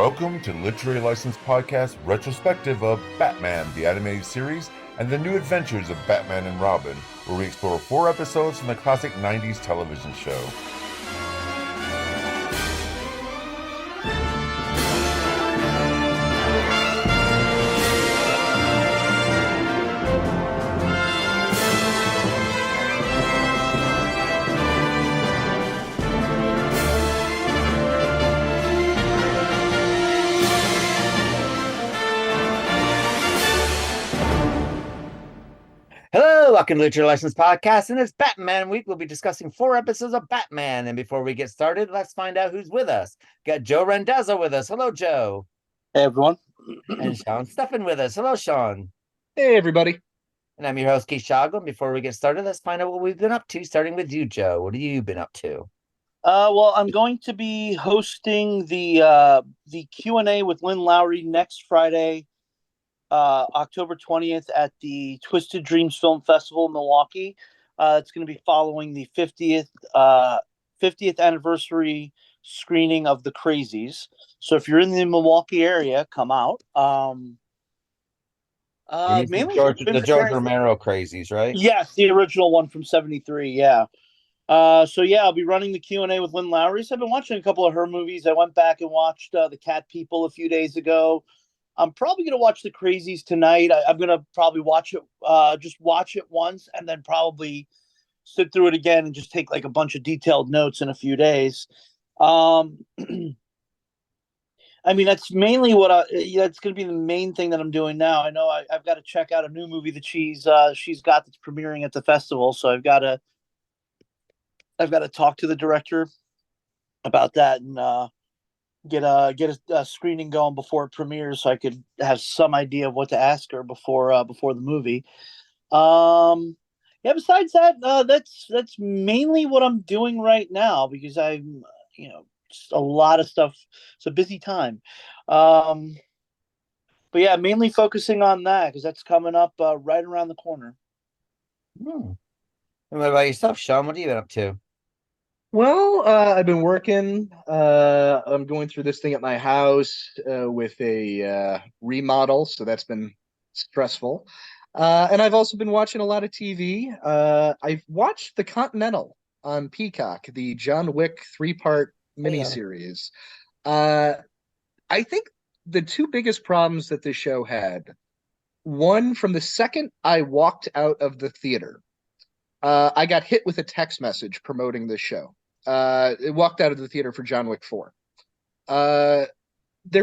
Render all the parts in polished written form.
Welcome to Literary License Podcast retrospective of Batman, the animated series, and the new adventures of Batman and Robin, where we explore 4 episodes from the classic 90s television show. Hello, welcome to Literary License Podcast, and it's Batman Week. We'll be discussing 4 episodes of Batman. And before we get started, let's find out who's with us. Got Joe Randazzo with us. Hello, Joe. Hey, everyone. And Sean Steffen with us. Hello, Sean. Hey, everybody. And I'm your host, Keith Shoggle. And before we get started, let's find out what we've been up to, starting with you, Joe. What have you been up to? Well, I'm going to be hosting the Q&A with Lynn Lowry next Friday, October 20th at the Twisted Dreams Film Festival in Milwaukee. It's going to be following the 50th anniversary screening of The Crazies. So if you're in the Milwaukee area, come out. Mainly the George Romero Crazies, right? Yes, the original one from '73. Yeah. I'll be running the Q&A with Lynn Lowry. So I've been watching a couple of her movies. I went back and watched The Cat People a few days ago. I'm probably going to watch The Crazies tonight. I'm going to probably watch it, just watch it once, and then probably sit through it again and just take like a bunch of detailed notes in a few days. I mean, that's mainly that's going to be the main thing that I'm doing now. I know I've got to check out a new movie that she's got that's premiering at the festival. So I've got to talk to the director about that and get a screening going before it premieres, so I could have some idea of what to ask her before the movie. Besides that, that's mainly what I'm doing right now because I'm just a lot of stuff. It's a busy time. But yeah, mainly focusing on that because that's coming up right around the corner. And what about yourself, Sean? What have you been up to? Well, I've been working. I'm going through this thing at my house with a remodel, so that's been stressful. And I've also been watching a lot of TV. I've watched The Continental on Peacock, the John Wick 3-part miniseries. I think the 2 biggest problems that this show had, one, from the second I walked out of the theater, I got hit with a text message promoting this show. It walked out of the theater for John Wick 4. There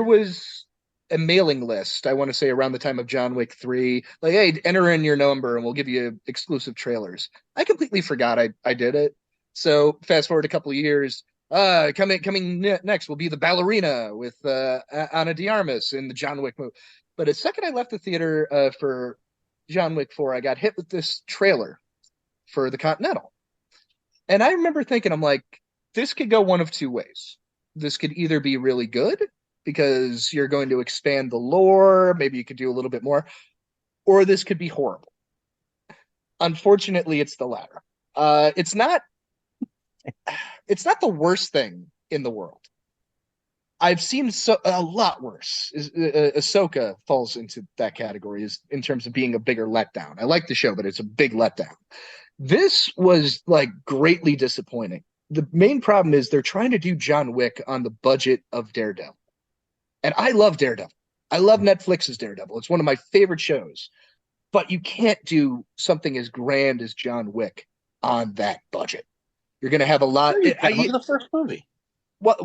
was a mailing list, I want to say around the time of John Wick 3, like, hey, enter in your number and we'll give you exclusive trailers. I completely forgot I did it. So fast forward a couple of years, coming next will be the ballerina with Ana de Armas in the John Wick movie. But the second I left the theater for John Wick 4, I got hit with this trailer for The Continental. And I remember thinking, I'm like, this could go one of 2 ways. This could either be really good because you're going to expand the lore, maybe you could do a little bit more, or this could be horrible. Unfortunately, it's the latter. It's not the worst thing in the world. I've seen a lot worse. Ahsoka falls into that category in terms of being a bigger letdown. I like the show, but it's a big letdown. This was like greatly disappointing. The main problem is they're trying to do John Wick on the budget of Daredevil. And I love Daredevil. I love Netflix's Daredevil. It's one of my favorite shows. But you can't do something as grand as John Wick on that budget. You're going to have a lot. Look at the first movie. What?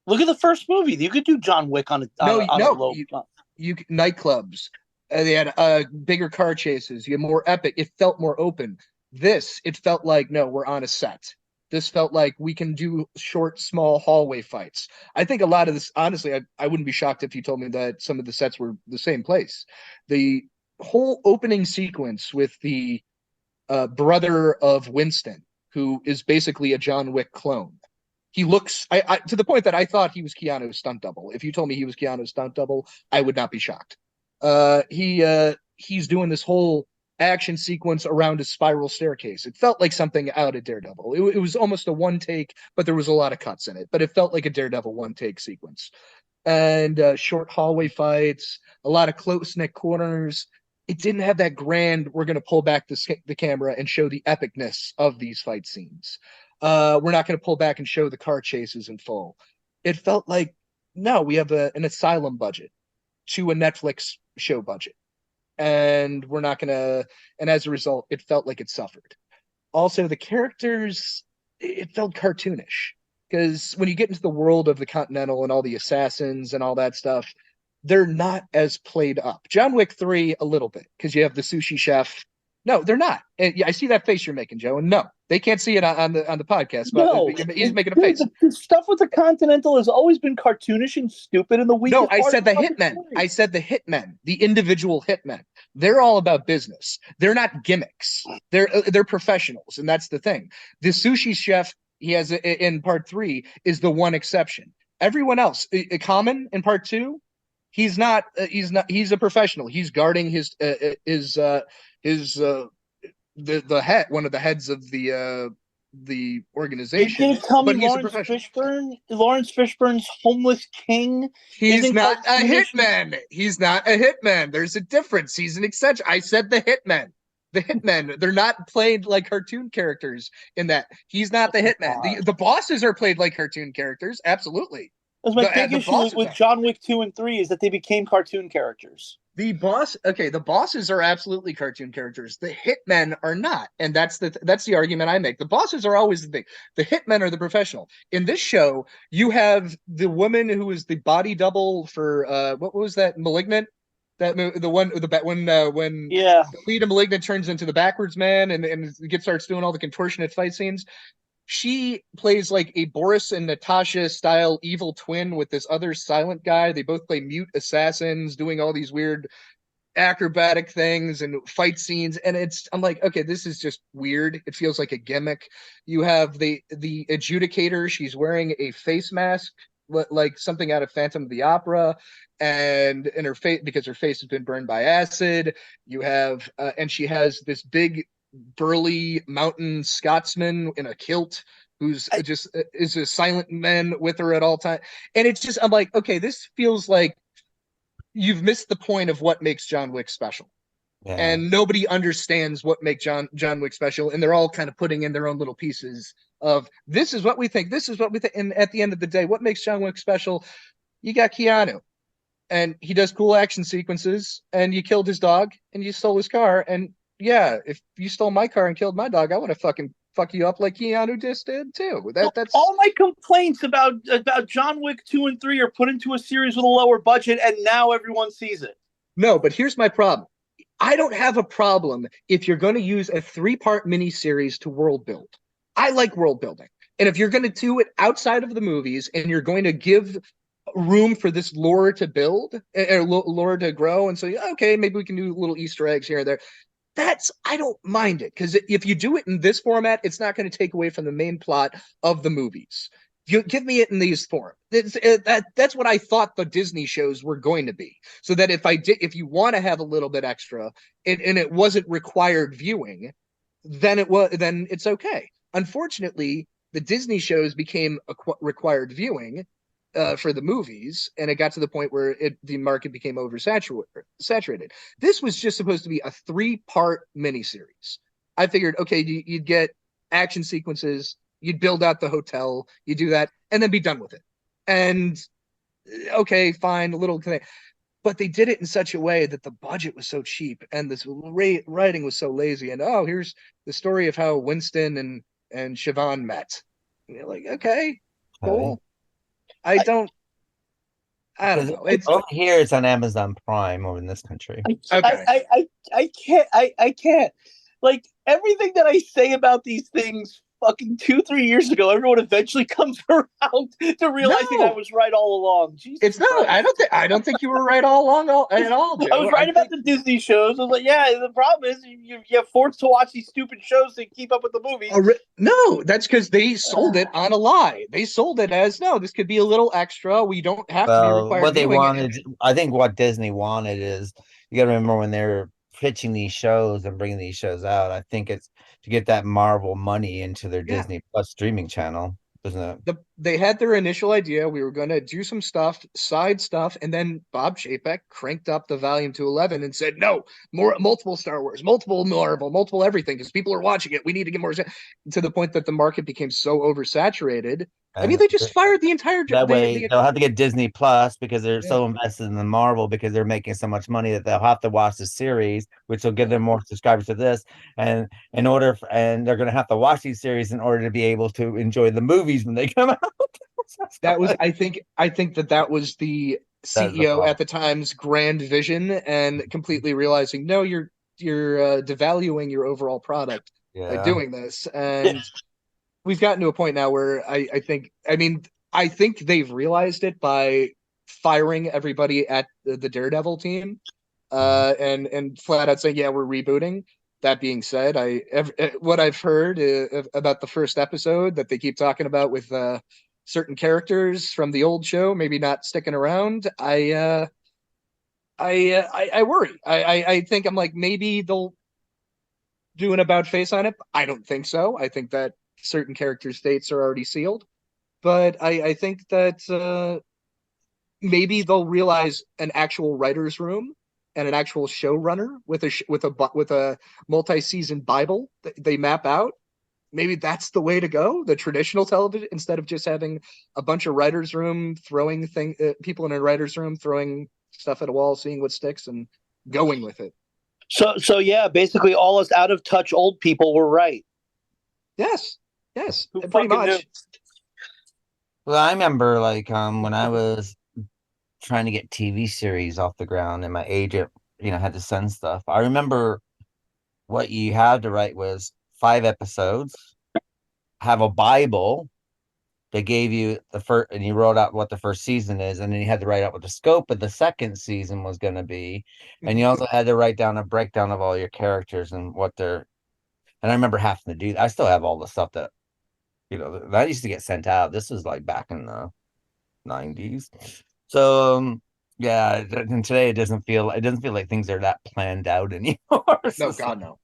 Look at the first movie. You could do John Wick on a low. Nightclubs. They had bigger car chases. You had more epic. It felt more open. It felt like, no, we're on a set. This felt like we can do short, small hallway fights. I think a lot of this, honestly, I wouldn't be shocked if you told me that some of the sets were the same place. The whole opening sequence with the brother of Winston, who is basically a John Wick clone. He looks to the point that I thought he was Keanu's stunt double. If you told me he was Keanu's stunt double, I would not be shocked. He's doing this whole action sequence around a spiral staircase. It felt like something out of Daredevil. It was almost a one take, but there was a lot of cuts in it. But it felt like a Daredevil one take sequence. and short hallway fights, a lot of close-knit corners. It didn't have that grand, we're going to pull back the camera and show the epicness of these fight scenes. We're not going to pull back and show the car chases in full. It felt like, no, we have an asylum budget to a Netflix show budget. And we're not going to, and as a result, it felt like it suffered. Also, the characters, it felt cartoonish. Because when you get into the world of the Continental and all the assassins and all that stuff, they're not as played up. John Wick 3, a little bit, because you have the sushi chef. No, they're not. And I see that face you're making, Joe, and no, they can't see it on the podcast, but No, he's making a face. The stuff with the Continental has always been cartoonish and stupid, and the weakest No, I part said of the fucking hitmen. story. I said the hitmen, the individual hitmen. They're all about business. They're not gimmicks. They're professionals, and that's the thing. The sushi chef he has in part 3 is the one exception. Everyone else, Common in part 2, he's not. He's a professional. He's guarding his the head, one of the heads of the organization. You tell me But he's a professional. Lawrence Fishburne's homeless king. He's not a cartoonish? hitman. He's not a hitman. There's a difference. He's an exception. I said the hitmen. The hitmen, they're not played like cartoon characters in that. He's not the hitman. The bosses are played like cartoon characters. Absolutely. That's my big the issue bosses with are. John Wick 2 and 3 is that they became cartoon characters. The bosses are absolutely cartoon characters. The hitmen are not, and that's the argument I make. The bosses are always the thing. The hitmen are the professional. In this show, you have the woman who is the body double for what was that, Malignant? When Yeah. the lead of Malignant turns into the backwards man and starts doing all the contortionate fight scenes. She plays like a Boris and Natasha style evil twin with this other silent guy. They both play mute assassins doing all these weird acrobatic things and fight scenes. And I'm like, okay, this is just weird. It feels like a gimmick. You have the adjudicator. She's wearing a face mask, like something out of Phantom of the Opera, and in her face, because her face has been burned by acid. You have and she has this big burly mountain Scotsman in a kilt who's is a silent man with her at all times. And it's just, I'm like, okay, this feels like you've missed the point of what makes John Wick special. Yeah. And nobody understands what makes John Wick special, and they're all kind of putting in their own little pieces of, this is what we think, and at the end of the day, what makes John Wick special? You got Keanu, and he does cool action sequences, and you killed his dog, and you stole his car, and yeah, if you stole my car and killed my dog, I would have fucking fuck you up like Keanu just did too. That's all my complaints about John Wick 2 and 3 are put into a series with a lower budget, and now everyone sees it. No, but here's my problem. I don't have a problem if you're going to use a 3-part miniseries to world build. I like world building. And if you're going to do it outside of the movies and you're going to give room for this lore to build, or lore to grow, and so, okay, maybe we can do little Easter eggs here and there. I don't mind it, because if you do it in this format, it's not going to take away from the main plot of the movies. You give me it in these form. That's what I thought the Disney shows were going to be. So that if you want to have a little bit extra, and it wasn't required viewing, then it's okay. Unfortunately, the Disney shows became required viewing for the movies, and it got to the point where the market became oversaturated. This was just supposed to be a 3-part miniseries. I figured, okay, you'd get action sequences, you'd build out the hotel, you do that, and then be done with it. And okay, fine, a little thing. But they did it in such a way that the budget was so cheap, and this writing was so lazy. And here's the story of how Winston and Siobhan met. And you're like, okay, cool. I don't know. It's over here. It's on Amazon Prime over in this country. I can't. Like, everything that I say about these things fucking 2-3 years ago, everyone eventually comes around to realizing I was right all along. Jesus Christ. I don't think you were right all along at all, Joe. I was right about the Disney shows. I was like, yeah, the problem is you're forced to watch these stupid shows to keep up with the movies. No, that's because they sold it on a lie. They sold it as, no, this could be a little extra. We don't have to be required. What they wanted, I think what Disney wanted is, you got to remember when they're pitching these shows and bringing these shows out, I think it's to get that Marvel money into their Disney Plus streaming channel. Isn't it? They had their initial idea. We were going to do some stuff, side stuff, and then Bob Chapek cranked up the volume to 11 and said, "No, more, multiple Star Wars, multiple Marvel, multiple everything, because people are watching it. We need to get more." To the point that the market became so oversaturated. I mean, And they just fired the entire. that way they'll have to get Disney Plus because they're Yeah. so invested in the Marvel because they're making so much money that they'll have to watch the series, which will give them more subscribers to this. And and they're going to have to watch these series in order to be able to enjoy the movies when they come out. That was, I think that was the That's the CEO problem. at the time's grand vision, and completely realizing, no, you're devaluing your overall product by Yeah. doing this. And we've gotten to a point now where I think they've realized it by firing everybody at the Daredevil team, and flat out saying, yeah, we're rebooting. That being said, what I've heard about the first episode that they keep talking about with certain characters from the old show maybe not sticking around, I worry. I think I'm like, maybe they'll do an about face on it. I don't think so. I think that certain characters' dates are already sealed. But I think that maybe they'll realize an actual writer's room and an actual showrunner with a multi-season Bible that they map out. Maybe that's the way to go. The traditional television, instead of just having a bunch of writers' room throwing people in a writers' room throwing stuff at a wall, seeing what sticks, and going with it. So yeah, basically all us out of touch old people were right. Yes, yes, Who pretty fucking knew? much. Well, I remember like when I was trying to get TV series off the ground and my agent, had to send stuff. I remember what you had to write was 5 episodes, have a Bible. They gave you the first, and you wrote out what the first season is, and then you had to write out what the scope of the second season was going to be, and you also had to write down a breakdown of all your characters and what they're. And I remember having to do. I still have all the stuff that used to get sent out. This was like back in the 90s. So yeah, and today it doesn't feel like things are that planned out anymore. No, God, no.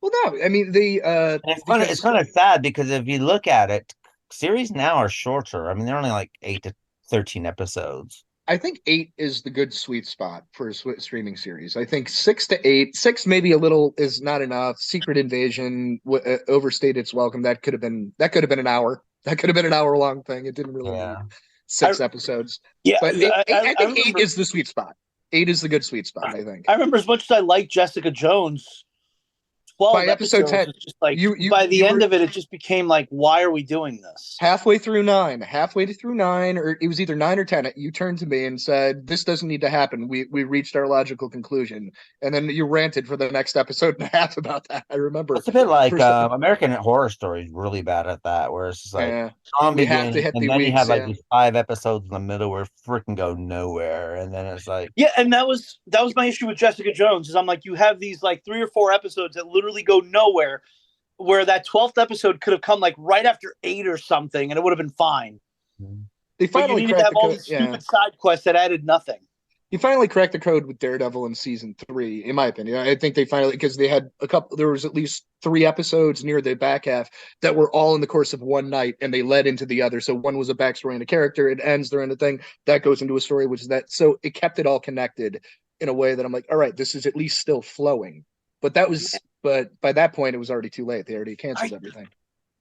Well, no, I mean It's kind of sad because if you look at it, series now are shorter. I mean, they're only like 8 to 13 episodes. I think 8 is the good sweet spot for a streaming series. I think 6 to 8, 6 maybe a little is not enough. Secret Invasion overstayed its welcome. That could have been an hour. That could have been an hour long thing. It didn't really need Yeah. 6 episodes. Yeah, But I think remember, 8 is the sweet spot. 8 is the good sweet spot, I think. I remember as much as I liked Jessica Jones, 12 By episode episodes 10, was just like, you by the you end were of it, it just became like, why are we doing this? halfway through 9, or it was either 9 or 10. You turned to me and said, "This doesn't need to happen. We reached our logical conclusion," and then you ranted for the next episode and a half about that. I remember. It's a bit like First, American Horror Story is really bad at that, where it's just like strong we have to beginning, hit and the then you weeks. have like Yeah, these 5 episodes in the middle where freaking go nowhere, and then it's like, Yeah, and that was my issue with Jessica Jones. Is I'm like, you have these like 3 or 4 episodes that literally go nowhere, where that 12th episode could have come like right after 8 or something, and it would have been fine. they But you finally needed to cracked have the all code. these Yeah, stupid side quests that added nothing. you finally cracked the code with Daredevil in season 3, in my opinion. I think they finally, because they had a couple. There was at least 3 episodes near the back half that were all in the course of one night, and they led into the other. So one was a backstory and a character. It ends. They're in a thing that goes into a story, which is that. So it kept it all connected in a way that I'm like, all right, this is at least still flowing. But by that point, it was already too late. They already canceled everything.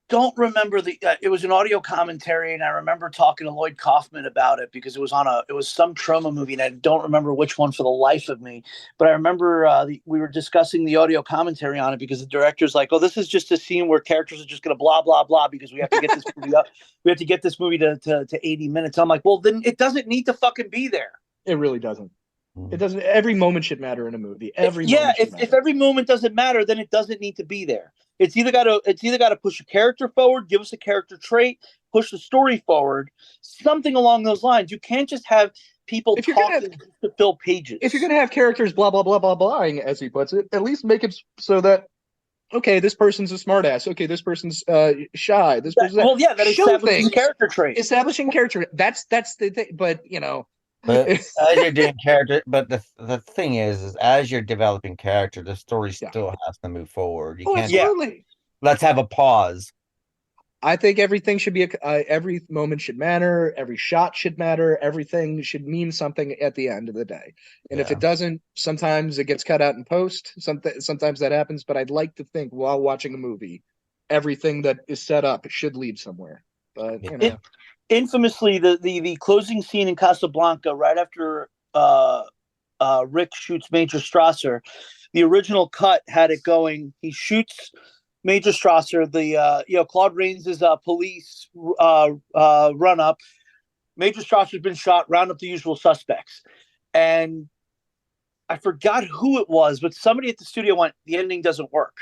Don't remember it was an audio commentary, and I remember talking to Lloyd Kaufman about it because it was some trauma movie, and I don't remember which one for the life of me. But I remember we were discussing the audio commentary on it because the director's like, "Oh, this is just a scene where characters are just going to blah blah blah because we have to get this movie up. We have to get this movie to 80 minutes." I'm like, "Well, then it doesn't need to fucking be there." It really doesn't. It doesn't. Every moment should matter in a movie. If every moment doesn't matter, then it doesn't need to be there. It's either got to push a character forward, give us a character trait, push the story forward, something along those lines. You can't just have people talking to fill pages. If you're gonna have characters blah blah blah blah blahing, as he puts it, at least make it so that, okay, this person's a smartass. Okay, this person's shy. This person's that establishes character trait. Establishing character. That's the thing. But but as you're doing character, but the thing is as you're developing character, the story still has to move forward. You can't. Absolutely. Let's have a pause. I think everything should be every moment should matter, every shot should matter, everything should mean something at the end of the day. And if Yeah. it doesn't, sometimes it gets cut out in post. Sometimes that happens, but I'd like to think while watching a movie, everything that is set up should lead somewhere. But you know, Infamously, the closing scene in Casablanca, right after Rick shoots Major Strasser, the original cut had it going. He shoots Major Strasser. Claude Rains' police run up. Major Strasser's been shot. Round up the usual suspects, and I forgot who it was, but somebody at the studio went, "The ending doesn't work."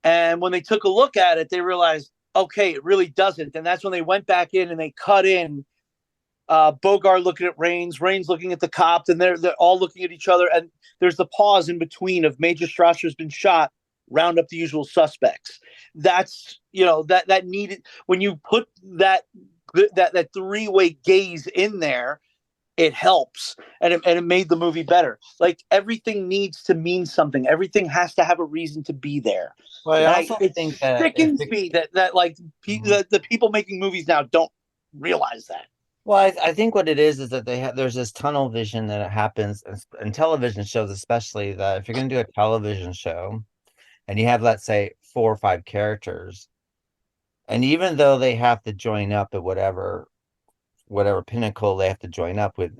And when they took a look at it, they realized, okay, it really doesn't. And that's when they went back in and they cut in Bogart looking at Rains looking at the cops, and they're all looking at each other. And there's the pause in between of Major Strasser's been shot, round up the usual suspects. That's, that needed, when you put that three-way gaze in there, it helps, and it made the movie better. Like, everything needs to mean something. Everything has to have a reason to be there. Well, I And also it think that sickens me that the people making movies now don't realize that. well, I think what it is that there's this tunnel vision that happens in television shows, especially that if you're going to do a television show and you have, let's say, 4 or 5 characters, and even though they have to join up at whatever pinnacle they have to join up with,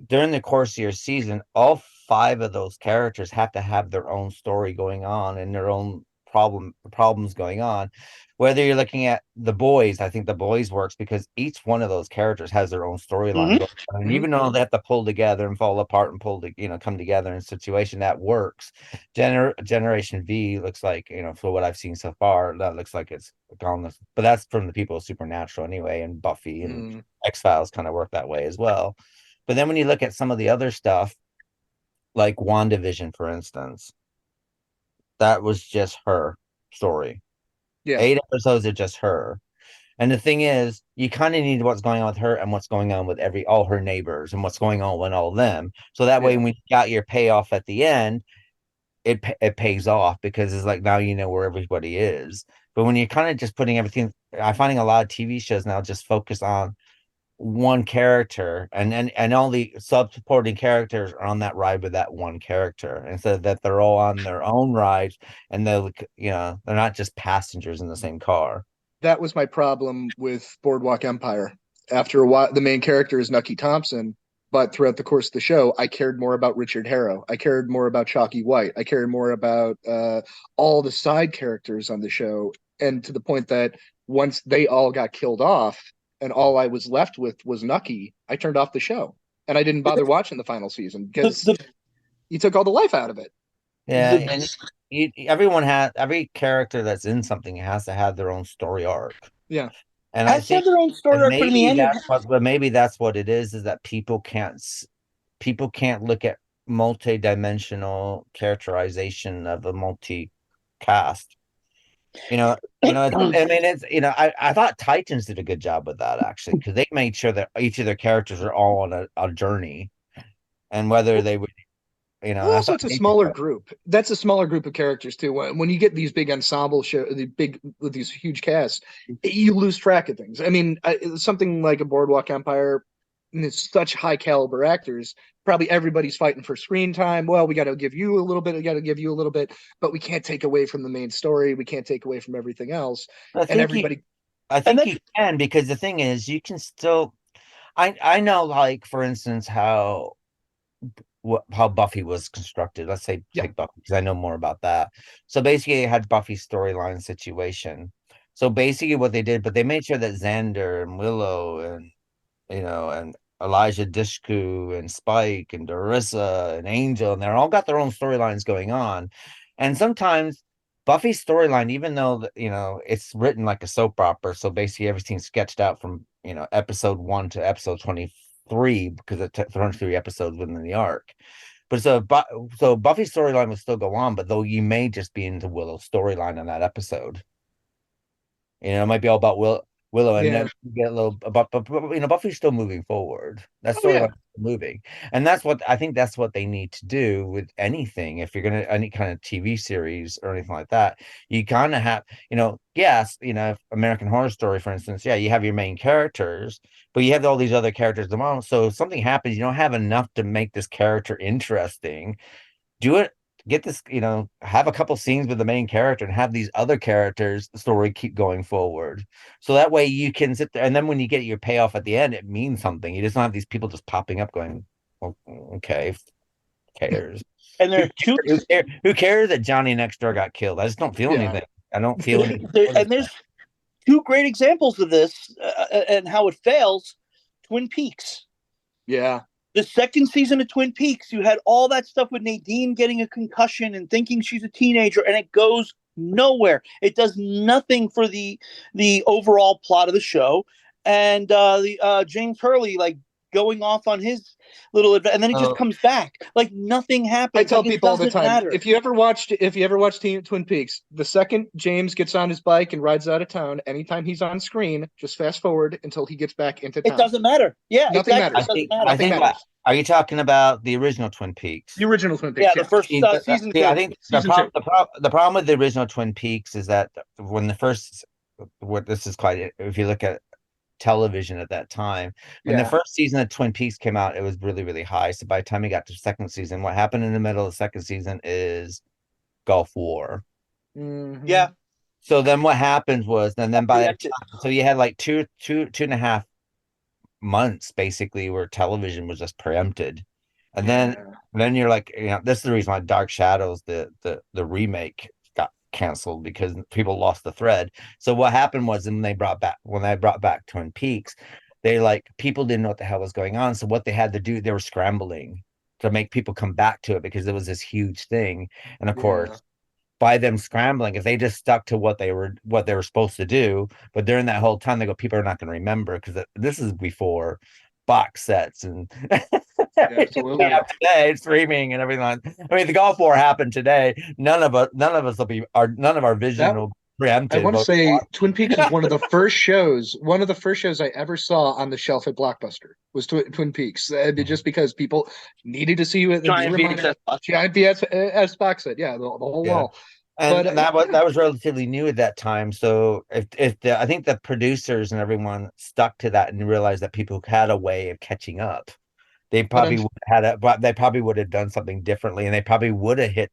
during the course of your season, all 5 of those characters have to have their own story going on and their own problems going on. Whether you're looking at The Boys, I think The Boys works because each one of those characters has their own storyline going on. And even though they have to pull together and fall apart and come together in a situation that works. Generation V looks like, for what I've seen so far, that looks like it's gone. But that's from the people of Supernatural anyway, and Buffy and X-Files kind of work that way as well. But then when you look at some of the other stuff, like WandaVision, for instance, that was just her story. yeah, 8 episodes of just her. And the thing is, you kind of need what's going on with her and what's going on with all her neighbors and what's going on with all them. So that way, when you got your payoff at the end, it pays off because it's like now you know where everybody is. But when you're kind of just putting everything, I'm finding a lot of TV shows now just focus on one character, and all the sub-supporting characters are on that ride with that one character instead that they're all on their own rides, and they're not just passengers in the same car. that was my problem with Boardwalk Empire. After a while, the main character is Nucky Thompson, but throughout the course of the show, I cared more about Richard Harrow. I cared more about Chalky White. I cared more about all the side characters on the show, and to the point that once they all got killed off, and all I was left with was Nucky, I turned off the show, and I didn't bother watching the final season because he took all the life out of it. Yeah, and every character that's in something has to have their own story arc. Yeah. And I Has to have think their own story arc, but in the end, maybe that's what it is that people can't look at multi-dimensional characterization of a multi-cast. I mean, it's I thought Titans did a good job with that actually, because they made sure that each of their characters are all on a journey, and whether they would, Well, also, it's a smaller group. That's a smaller group of characters too. When you get these big ensemble show, with these huge casts, you lose track of things. I mean, something like a Boardwalk Empire, and it's such high caliber actors. Probably everybody's fighting for screen time. Well, we got to give you a little bit. We got to give you a little bit, but we can't take away from the main story. We can't take away from everything else. I think you can, because the thing is, you can still. I know, like, for instance, how Buffy was constructed. Let's say take Buffy, because I know more about that. So basically, it had Buffy's storyline situation. So basically, what they did, but they made sure that Xander and Willow and and Elijah Dishku and Spike and Darissa and Angel, and they're all got their own storylines going on. And sometimes Buffy's storyline, even though it's written like a soap opera, so basically everything's sketched out from episode 1 to episode 23 because it runs 3 episodes within the arc. But so Buffy's storyline will still go on, but though you may just be into Willow's storyline on that episode. It might be all about Will. Willow, and Yeah. then you get a little, but Buffy's still moving forward. That Oh yeah. storyline is moving, and that's what I think. That's what they need to do with anything. If you're gonna any kind of TV series or anything like that, you kind of have, yes, American Horror Story, for instance, yeah, you have your main characters, but you have all these other characters at the moment. So if something happens, you don't have enough to make this character interesting. Do it, get this, have a couple scenes with the main character and have these other characters the story keep going forward, so that way you can sit there, and then when you get your payoff at the end, it means something. You just don't have these people just popping up going, "Oh, okay, who cares?" And there are two, Who cares that Johnny next door got killed? I just don't feel Yeah. anything. I don't feel anything for this and there's two great examples of this and how it fails. Twin Peaks. Yeah. The second season of Twin Peaks, you had all that stuff with Nadine getting a concussion and thinking she's a teenager, and it goes nowhere. It does nothing for the overall plot of the show. And the James Hurley going off on his little adventure, and then he just comes back like nothing happened. I tell like, people all the doesn't time, matter. if you ever watched Twin Peaks, the second James gets on his bike and rides out of town, anytime he's on screen, just fast forward until he gets back into town. It doesn't matter. Yeah, Nothing exactly. matters. It doesn't matter. I think matters. are you talking about the original Twin Peaks? The original Twin Peaks. Yeah, the first season. See, I think Season two. the problem with the original Twin Peaks is that when the first, what this is quite, if you look at television at that time, when the first season of Twin Peaks came out, it was really, really high. So by the time we got to the second season, what happened in the middle of the second season is Gulf War. Mhm. Yeah. So then what happens was, and then by that time, so you had like two and a half months basically where television was just preempted. And then you're like, this is the reason why Dark Shadows, the remake, got canceled, because people lost the thread. So what happened was, when they brought back Twin Peaks, people didn't know what the hell was going on. So what they had to do, they were scrambling to make people come back to it, because it was this huge thing. And of course, by them scrambling, if they just stuck to what they were supposed to do, but during that whole time, they go, people are not going to remember, because this is before box sets and Absolutely. today streaming and everything. I mean, the Gulf War happened today. None of us will be none of our vision will preempted. I want to say Twin Peaks is one of the first shows I ever saw on the shelf at Blockbuster was Twin Peaks. Just because people needed to see it. Giant VHS box set. Yeah, the whole wall. And that was relatively new at that time. So I think the producers and everyone stuck to that and realized that people had a way of catching up. They probably would have done something differently, and they probably would have hit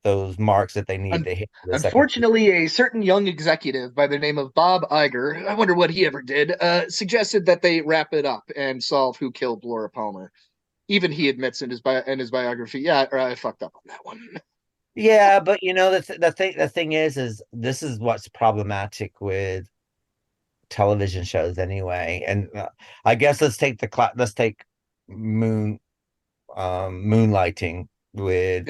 those marks that they needed to hit. Unfortunately, a certain young executive by the name of Bob Iger, I wonder what he ever did, suggested that they wrap it up and solve who killed Laura Palmer. Even he admits in his biography, yeah, I fucked up on that one. Yeah, but the thing is this is what's problematic with television shows anyway. And I guess let's take Moonlighting with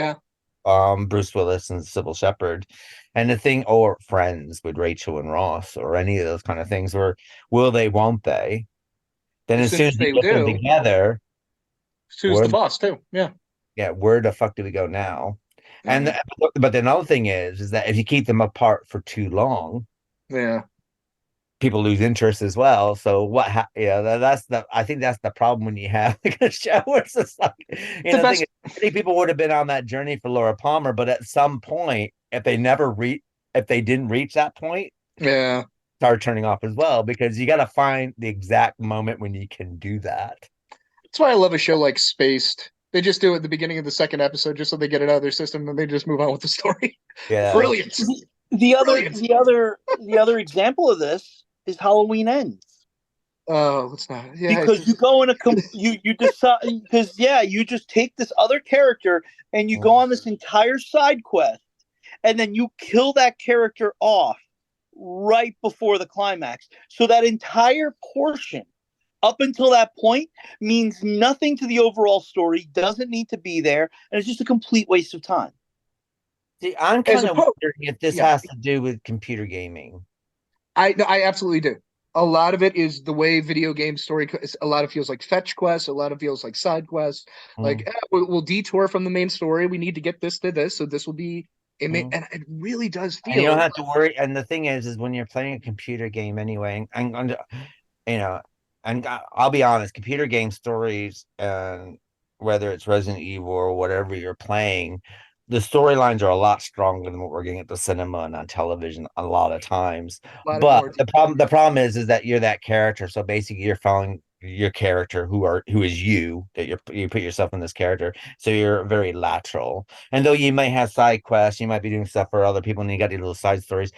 Bruce Willis and Sybil Shepherd, and the thing, or Friends with Rachel and Ross, or any of those kind of things, where will they, won't they? Then as soon as they get them together, who's the boss too? Yeah, where the fuck do we go now? And but the other thing is that if you keep them apart for too long, people lose interest as well. So I think that's the problem when you have like a show where it's just like, many people would have been on that journey for Laura Palmer, but at some point, if they didn't reach that point, start turning off as well, because you got to find the exact moment when you can do that. That's why I love a show like Spaced. They just do it at the beginning of the second episode just so they get it out of their system, and they just move on with the story. Yeah, brilliant. The other example of this is Halloween Ends. Oh, let's not. Yeah, because you go in you decide, because you just take this other character and you go on this entire side quest, and then you kill that character off right before the climax. So that entire portion up until that point means nothing to the overall story, doesn't need to be there, and it's just a complete waste of time. See, I'm kind of wondering if this has to do with computer gaming. I absolutely do. A lot of it is the way video game story. A lot of feels like fetch quests. A lot of feels like side quests. Like we'll detour from the main story. We need to get this to this, so this will be And it really does And you don't feel have to worry. And the thing is when you're playing a computer game anyway, and you know, and I'll be honest, computer game stories, and whether it's Resident Evil or whatever you're playing, the storylines are a lot stronger than what we're getting at the cinema and on television a lot of times. a lot of But more the problem is that you're that character. So basically, you're following your character, who is you, that you put yourself in this character. So you're very lateral. And though you might have side quests, you might be doing stuff for other people, and you got these little side stories,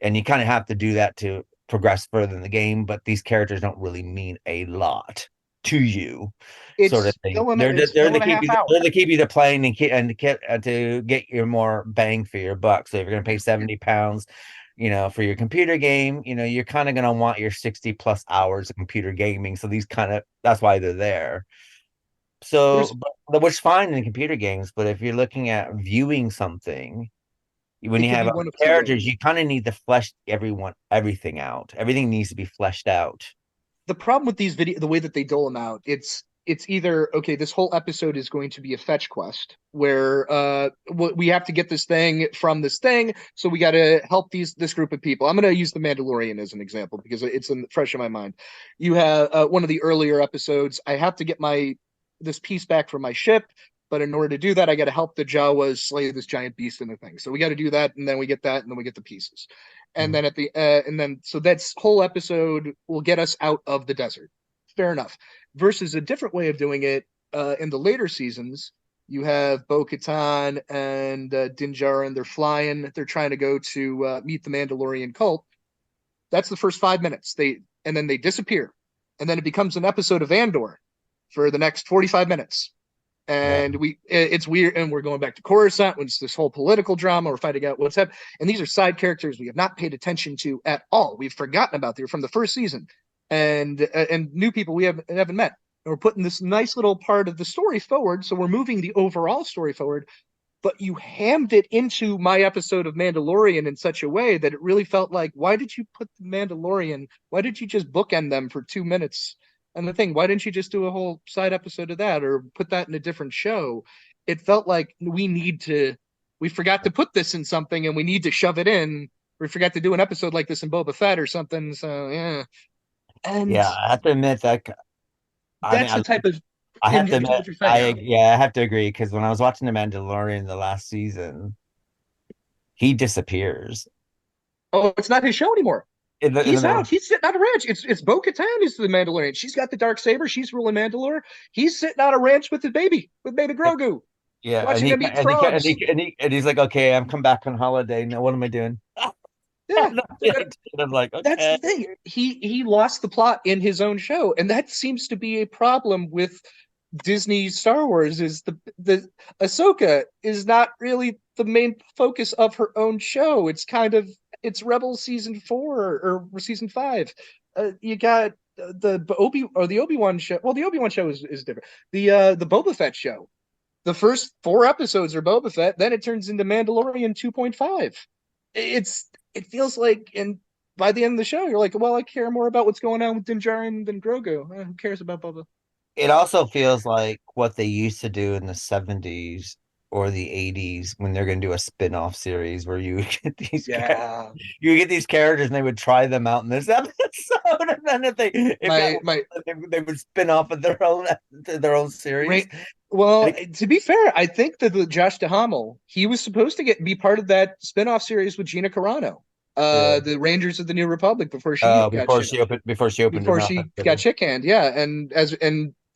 and you kind of have to do that to progress further in the game. But these characters don't really mean a lot to you, sort of thing. it's They're still to and a keep half you hour. they're to keep you to playing and to get your more bang for your buck. So if you're going to pay £70, for your computer game, you're kind of going to want your 60 plus hours of computer gaming. So that's why they're there. So, There's which is fine in computer games, but if you're looking at viewing something, when it you could have be other one of two characters, ways. you kind of need to flesh everything out. Everything needs to be fleshed out. The problem with these the way that they dole them out, it's either okay, this whole episode is going to be a fetch quest where we have to get this thing from this thing, so we got to help this group of people. I'm going to use the Mandalorian as an example because it's fresh in my mind. You have one of the earlier episodes. I have to get this piece back from my ship, but in order to do that, I got to help the Jawas slay this giant beast in the thing. So we got to do that, and then we get that, and then we get the pieces. And then so that's whole episode will get us out of the desert. Fair enough. Versus a different way of doing it in the later seasons, you have Bo-Katan and Din Djarin. They're flying. They're trying to go to meet the Mandalorian cult. That's the first 5 minutes. And then they disappear, and then it becomes an episode of Andor for the next 45 minutes. And it's weird, and we're going back to Coruscant when it's this whole political drama. We're fighting out what's happening, and these are side characters we have not paid attention to at all. We've forgotten about them from the first season, and new people we haven't met. And we're putting this nice little part of the story forward, so we're moving the overall story forward. But you hammed it into my episode of Mandalorian in such a way that it really felt like, why did you put the Mandalorian? Why did you just bookend them for 2 minutes? And the thing, why didn't you just do a whole side episode of that or put that in a different show? It felt like we forgot to put this in something and we need to shove it in. We forgot to do an episode like this in Boba Fett or something. So yeah. And Yeah, I have to admit that. I mean, that's the type of I have to into admit, what you're saying. I have to agree because when I was watching The Mandalorian the last season, he disappears Oh, it's not his show anymore. in the He's middle. out. He's sitting on a ranch. It's Bo-Katan is the Mandalorian. She's got the dark saber. She's ruling Mandalore. He's sitting on a ranch with baby Grogu, Yeah, watching them eat frogs. and he's like, okay, I'm come back on holiday. Now what am I doing? Yeah, I'm like, that's okay. the thing. He lost the plot in his own show, and that seems to be a problem with Disney Star Wars. Is the Ahsoka is not really the main focus of her own show. It's Rebels season 4 or season 5. You got the Obi-Wan show. Well, the Obi-Wan show is different. The Boba Fett show. The first 4 episodes are Boba Fett, then it turns into Mandalorian 2.5. It feels like, and by the end of the show, you're like, well, I care more about what's going on with Din Djarin than Grogu. Who cares about Boba? It also feels like what they used to do in the 70s or the 80s when they're going to do a spin-off series where Yeah, you get these characters and they would try them out in this episode, and then they would spin off of their own series. Well, to be fair, I think that the Josh Duhamel, he was supposed to be part of that spin-off series with Gina Carano, the Rangers of the New Republic before she before she opened her mouth. got chick hand. Yeah, and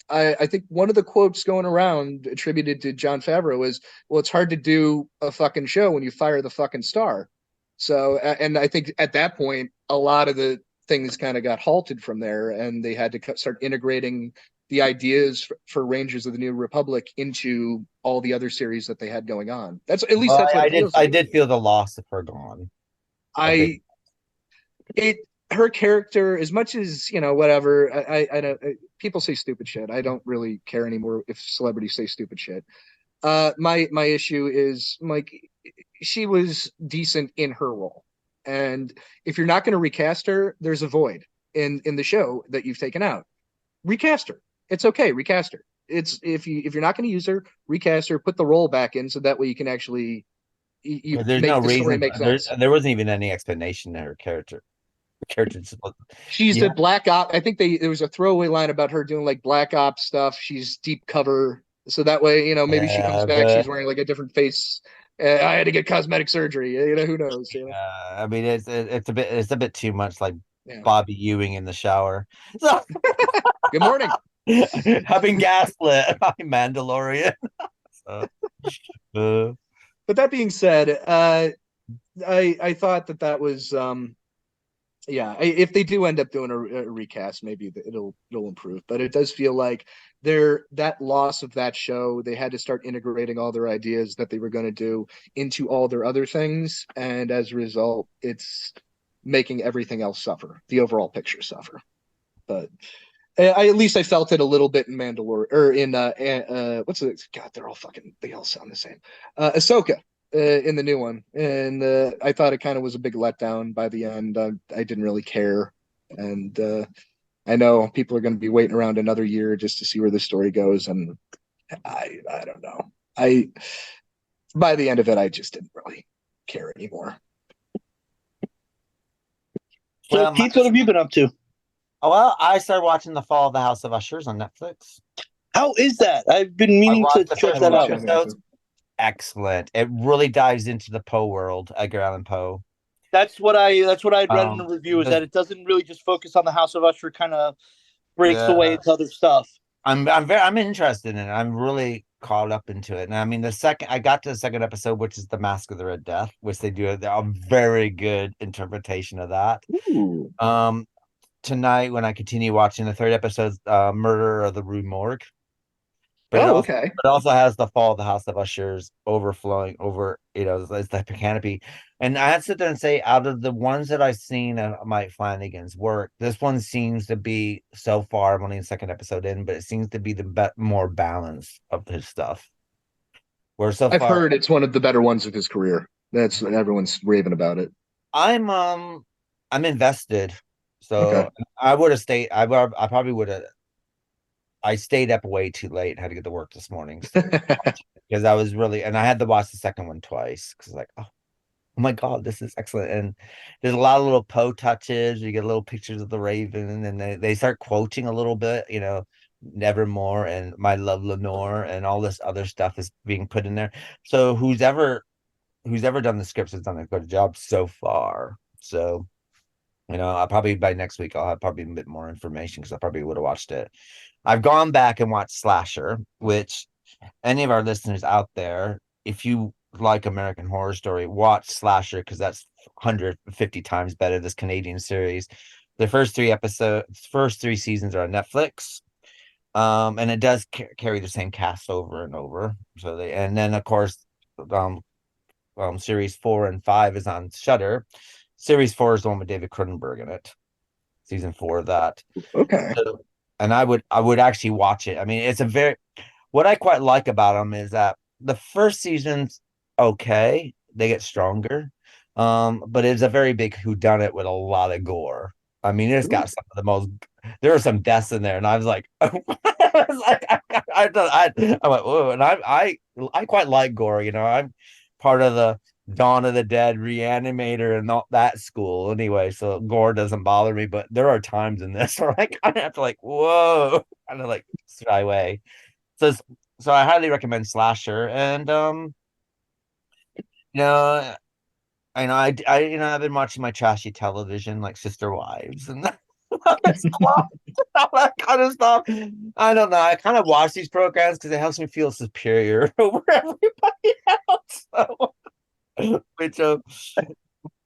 I think one of the quotes going around attributed to John Favreau is, well, it's hard to do a fucking show when you fire the fucking star. So, and I think at that point, a lot of the things kind of got halted from there, and they had to start integrating the ideas for Rangers of the New Republic into all the other series that they had going on. That's at least that's what it feels like. I did feel the loss of her gone. Her character, as much as whatever, I don't. People say stupid shit. I don't really care anymore if celebrities say stupid shit. My issue is, like, she was decent in her role, and if you're not going to recast her, there's a void in the show that you've taken out. Recast her. It's okay. Recast her. It's if you're not going to use her, recast her. Put the role back in, so that way you can actually you There's make no the story reason. make sense. There wasn't even any explanation to her character. She's Yeah. a black op. I think there was a throwaway line about her doing like black ops stuff. She's deep cover, so that way, maybe she comes Yeah, back. but She's wearing like a different face. I had to get cosmetic surgery. Who knows? I mean, it's a bit too much like Yeah. Bobby Ewing in the shower. So Good morning. I've been gaslit by Mandalorian. So, But that being said, I thought that was yeah. If they do end up doing a recast, maybe it'll improve. But it does feel like that loss of that show, they had to start integrating all their ideas that they were going to do into all their other things, and as a result, it's making everything else suffer, the overall picture suffer. But at least I felt it a little bit in Mandalore or in what's it? God, they all sound the same. Ahsoka in the new one, and I thought it kind of was a big letdown by the end. I didn't really care, and I know people are going to be waiting around another year just to see where the story goes, and I don't know. I By the end of it, I just didn't really care anymore. So, well, Keith, what have you been up to? well, I started watching The Fall of the House of Ushers on Netflix. How is that? I've been meaning to the check first that two out. episodes. Excellent. It really dives into the Poe world, Edgar Allan Poe. That's what I had read in the review, is that it doesn't really just focus on the House of Usher, kind of breaks away into other stuff. I'm interested in it. I'm really caught up into it. And I mean, I got to the second episode, which is The Mask of the Red Death, which they do a very good interpretation of that. Ooh. Tonight, when I continue watching the third episode, Murder of the Rue Morgue. But okay. It also has The Fall of the House of Ushers overflowing over, it's the canopy. And I have to sit there and say, out of the ones that I've seen of Mike Flanagan's work, this one seems to be, so far, I'm only the second episode in, but it seems to be the more balance of his stuff. Where so I've far, heard it's one of the better ones of his career. That's everyone's raving about it. I'm invested. So Okay. I would have stayed. I probably would have. I stayed up way too late. Had to get to work this morning because I was really, and I had to watch the second one twice because like, oh my God, this is excellent. And there's a lot of little Poe touches. You get little pictures of the Raven, and they start quoting a little bit, Nevermore and My Love Lenore, and all this other stuff is being put in there. So who's ever done the scripts has done a good job so far. So, I probably by next week I'll have probably a bit more information because I probably would have watched it. I've gone back and watched Slasher, which any of our listeners out there, if you like American Horror Story, watch Slasher because that's 150 times better. This Canadian series. The first three seasons are on Netflix, and it does carry the same cast over and over. And then of course, series 4 and 5 is on Shudder. Series 4 is the one with David Cronenberg in it. Season 4 of that. Okay. So, and I would actually watch it. I mean, what I quite like about them is that the first season's okay, they get stronger, but it's a very big whodunit with a lot of gore. I mean, it's got some of the most. There are some deaths in there, and I was like, I was like, I went, whoa, and I quite like gore. I'm part of the Dawn of the Dead Reanimator and not that school anyway, so gore doesn't bother me. But there are times in this where I kind of have to like, whoa, kind of like shy away. So I highly recommend Slasher, and you know, I've been watching my trashy television like Sister Wives and all that kind of stuff. I don't know. I kind of watch these programs because it helps me feel superior over everybody else. Which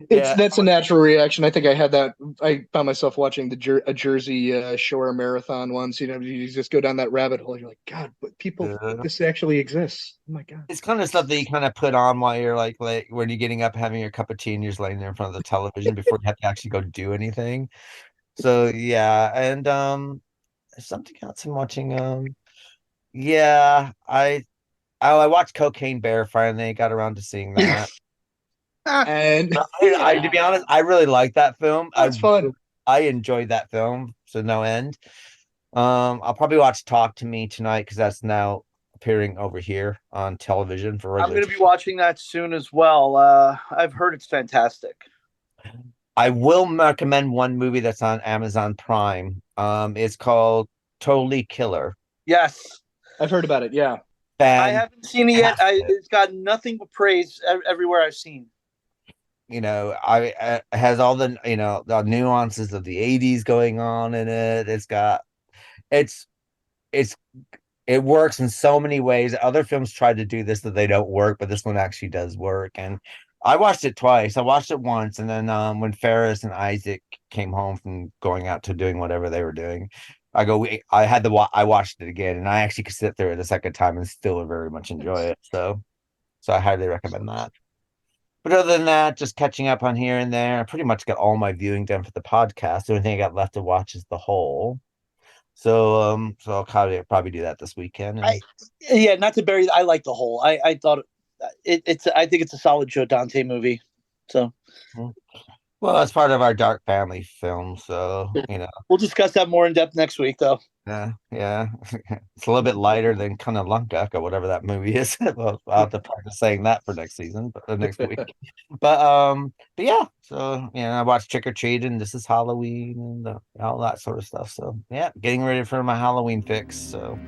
That's a natural reaction. I think I had that. I found myself watching a Jersey Shore marathon once. You just go down that rabbit hole. You're like, God, but people, this actually exists. Oh my God. It's kind of stuff that you kind of put on while you're like when you're getting up, having your cup of tea, and you're just laying there in front of the television before you have to actually go do anything. So yeah, and something else I'm watching. Yeah, I watched Cocaine Bear finally. Got around to seeing that. And to be honest, I really like that film. That's fun. I enjoyed that film, so no end. I'll probably watch Talk to Me tonight because that's now appearing over here on television for I'm regular. going to be watching that soon as well. I've heard it's fantastic. I will recommend one movie that's on Amazon Prime. It's called Totally Killer. Yes. I've heard about it. Yeah. I haven't seen it yet. It's got nothing but praise everywhere I've seen. You know, it has all the, you know, the nuances of the 80s going on in it. It's it works in so many ways. Other films try to do this that they don't work, but this one actually does work. And I watched it twice. I watched it once, and then when Ferris and Isaac came home from going out to doing whatever they were doing, I watched it again, and I actually could sit there the second time and still very much enjoy it. So I highly recommend that. But other than that, just catching up on here and there. I pretty much got all my viewing done for the podcast. The only thing I got left to watch is The Hole. So I'll probably do that this weekend. Not to bury. I like The Hole. I thought it's. I think it's a solid Joe Dante movie. So, well, that's part of our dark family film. So we'll discuss that more in depth next week, though. Yeah. It's a little bit lighter than Cunnilingus or whatever that movie is. I'll have to practice saying that for next season, but next week. But yeah. So I watched Trick or Treat, and this is Halloween, and all that sort of stuff. So yeah, getting ready for my Halloween fix. So.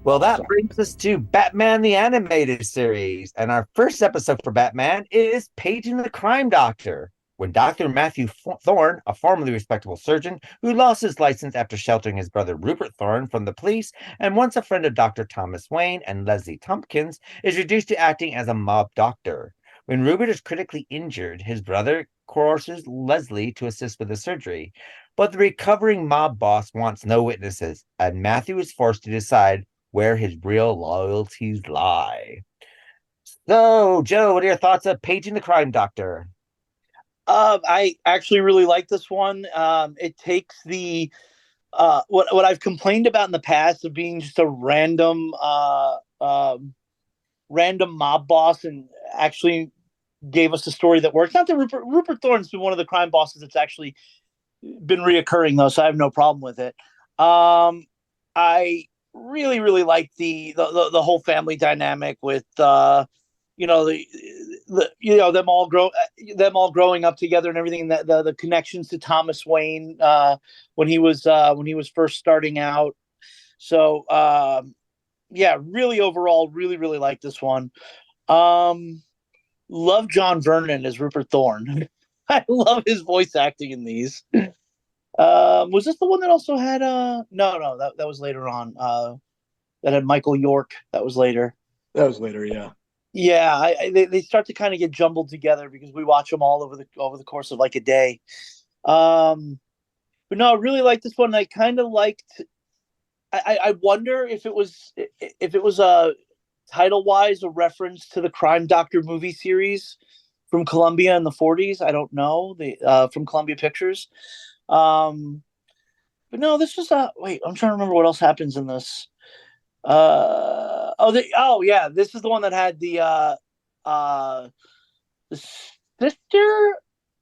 Well, that brings us to Batman the Animated Series. And our first episode for Batman is Paging the Crime Doctor, when Dr. Matthew Thorne, a formerly respectable surgeon who lost his license after sheltering his brother Rupert Thorne from the police and once a friend of Dr. Thomas Wayne and Leslie Tompkins, is reduced to acting as a mob doctor. When Rupert is critically injured, his brother coerces Leslie to assist with the surgery. But the recovering mob boss wants no witnesses, and Matthew is forced to decide where his real loyalties lie. So, Joe, what are your thoughts of Paging the Crime Doctor? I actually really like this one. It takes the what I've complained about in the past of being just a random mob boss, and actually gave us a story that works. Not that Rupert Thorne's been one of the crime bosses that's actually been reoccurring, though, so I have no problem with it. I really like the whole family dynamic with them all growing up together and everything, that the connections to Thomas Wayne when he was first starting out. So really overall really like this one. Love John Vernon as Rupert Thorne. I love his voice acting in these. Was this the one that also had no, that was later on. That had Michael York. That was later. Yeah. Yeah, they start to kind of get jumbled together because we watch them all over the course of like a day. But no, I really liked this one. I kind of liked. I wonder if it was title wise a reference to the Crime Doctor movie series from Columbia in the 40s. I don't know, from Columbia Pictures. But no, this was wait, I'm trying to remember what else happens in this. This is the one that had the sister